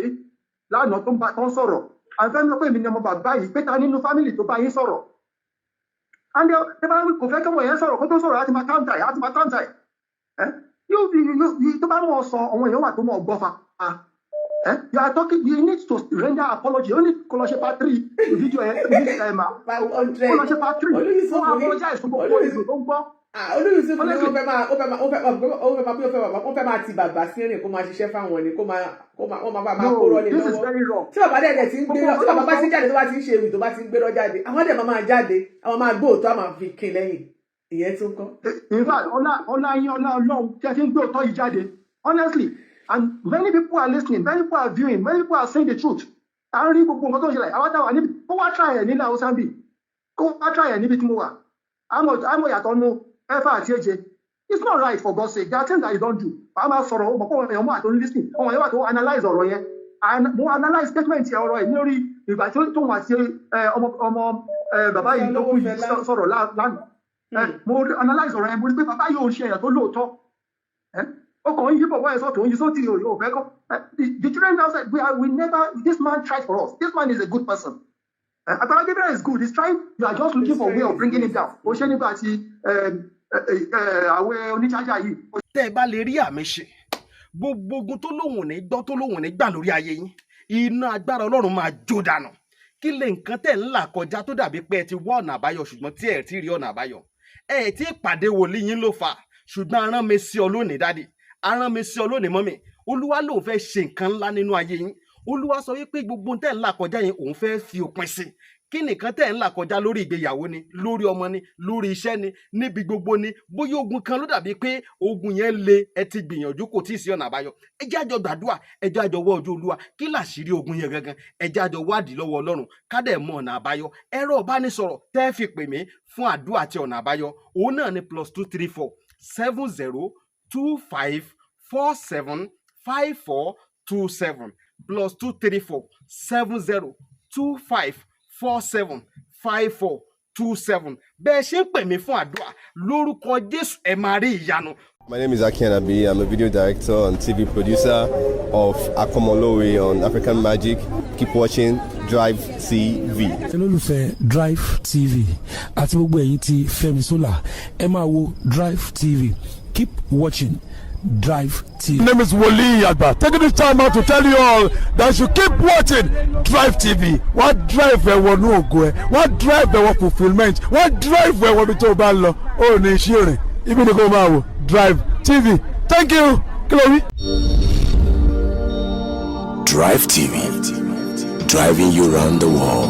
lánàá tó ń sọ̀rọ̀. Àfẹ́ mi pé èmi ni ọmọ bàbá yìí pé ta nínú fámìlì tó bá yín sọ̀rọ̀. And ẹ bá kò fẹ́ kí ọmọ yẹn sọ̀rọ̀ kó tó sọ̀rọ̀ láti máa counter ẹ̀. Yóò tó bá mọ̀ sọ àwọn èèyàn wà tó mọ̀ gbọ́ fa. You are talking, you need to render apology. You need to ṣe part 3 video ẹ̀ ma. Kó ṣe part 3. Ó apologize fún gbogbo ìlú tó ń gbọ́. Olúyùsùn fún mi wọ́n fẹ́ máa ti bàbá sí ẹ̀rìn kó máa ṣiṣẹ́ fáwọn ni kó máa kó rọ́lé lọ́wọ́. Tí bàbá dẹ̀ ti ń gbé lọ, tí bàbá bá ti ń jáde tó bá ti ń ṣe ewì tó bá ti ń gbé lọ jáde, àwọn dẹ̀ máa jáde, àwọn máa gbóòótọ́ àmà fi kin lẹ́yìn. Ìyẹn tún kọ́. In fact, ọlá Ọlọ́run tí a ti ń gbóòótọ́ yìí jáde, honestly, and many people are listening, many people are viewing, many people are saying the truth. À ń rí gbogbo nǹkan tó ń ṣẹlẹ̀, àwọn táwọn níbi, kó wá try ẹ̀ nílẹ̀ Hausa bí, kó wá try ẹ̀ níbi tí mo wà. Àmọ̀ yàtọ̀ nù ẹ̀fà àti ẹ̀jẹ̀. It's not right for God's sake. There are things that you don't do. Àwọn máa sọ̀rọ̀ ọmọ kọ́ ọmọ àti onílísìn, ọmọ yẹn wà tó analyze ọ̀rọ̀ yẹn. Mo analyze statement ọ̀rọ̀ ẹ̀ lórí ìgbà tí ó wà sí ọmọ bàbá yìí tó kú yìí sọ̀rọ̀ lánàá. Mo analyze ọ̀rọ̀ yẹn, mo rí pé bàbá yóò ṣe ẹ̀yà tó lóòótọ́. Ó kàn ń yí bọ̀bọ̀ ẹ̀ sọ́tò, ń yí sóòtì yóò fẹ́ kọ́. The children now said, we never, this man tried for us. This man is a good person. Agbala Gabriel is good. He's trying, you are just looking for a way of bringing him down. Ó ṣe nígbà tí àwẹ̀ oníṣájà yìí. Tẹ́ ẹ bá lè rí àmì ṣe, gbogbo ogun tó lóhùn ní gbọ́ tó lóhùn ní gbà lórí ayé yín, iná agbára Ọlọ́run máa jó dànù. Kí lè nǹkan tẹ̀ ń là kọjá tó dàbí pé ẹ ti wá ọ̀nà àbáyọ ṣùgbọ́n tí ẹ ti rí ọ̀nà àbáyọ. Ẹ ti pàdé wòlíì yín ló fà, ṣùgbọ́n arán mi sí ọ lónìí dádì, arán mi sí ọ lónìí mọ́mì. Olúwa lòun fẹ́ ṣe nǹkan ńlá nínú ayé yín. Olúwa sọ wípé gbogbo tẹ̀ ń là kọjá yẹn òun fẹ́ fi òpin sí. Kí nìkan tẹ̀ ń là kọjá lórí ìgbéyàwó ni, lórí ọmọ ni, lórí iṣẹ́ ni, níbi gbogbo ni, bóyá ogun kan ló dàbí pé ogun yẹn le, ẹ ti gbìyànjú kò tí ì sí ọ̀nà àbáyọ. Ẹ jẹ́ àjọ gbàdúrà, ẹ jẹ́ àjọ wá ojú Olúwa, kí làṣírí ogun yẹn gangan, ẹ jẹ́ àjọ wádìí lọ́wọ́ Ọlọ́run, ká dẹ̀ mọ ọ̀nà àbáyọ. Ẹ̀rọ ìbánisọ̀rọ̀ tẹ́ fi pè mí fún àdúrà àti ọ̀nà àbáyọ, òun náà ni +234 70 25 475427 plus 234 7025475427. bẹ́ẹ̀ ṣe ń pè mí fún àdúrà lórúkọ Jésù ẹ máa rí ìyanu. My name is Aki Anabi. I'm a video director and TV producer of Akomolowe on African Magic. Keep watching Drive TV. olólùfẹ́ Drive TV àti gbogbo ẹ̀yin tí Fẹ́mi Sola ẹ máa wo Drive TV. Keep watching Drive TV. My name is Wole Agba. Taking this time out to tell you all that you keep watching Drive TV. What drive ẹ̀wọ̀ ní ògo ẹ̀? What drive ẹ̀wọ̀ fulfilment? What drive ẹ̀wọ̀ bí tó bá lọ? Ó ní iṣẹ́ rẹ̀. Ibi ni kò máa wò Drive TV. Thank you. Chloe. Drive TV. Driving you around the world.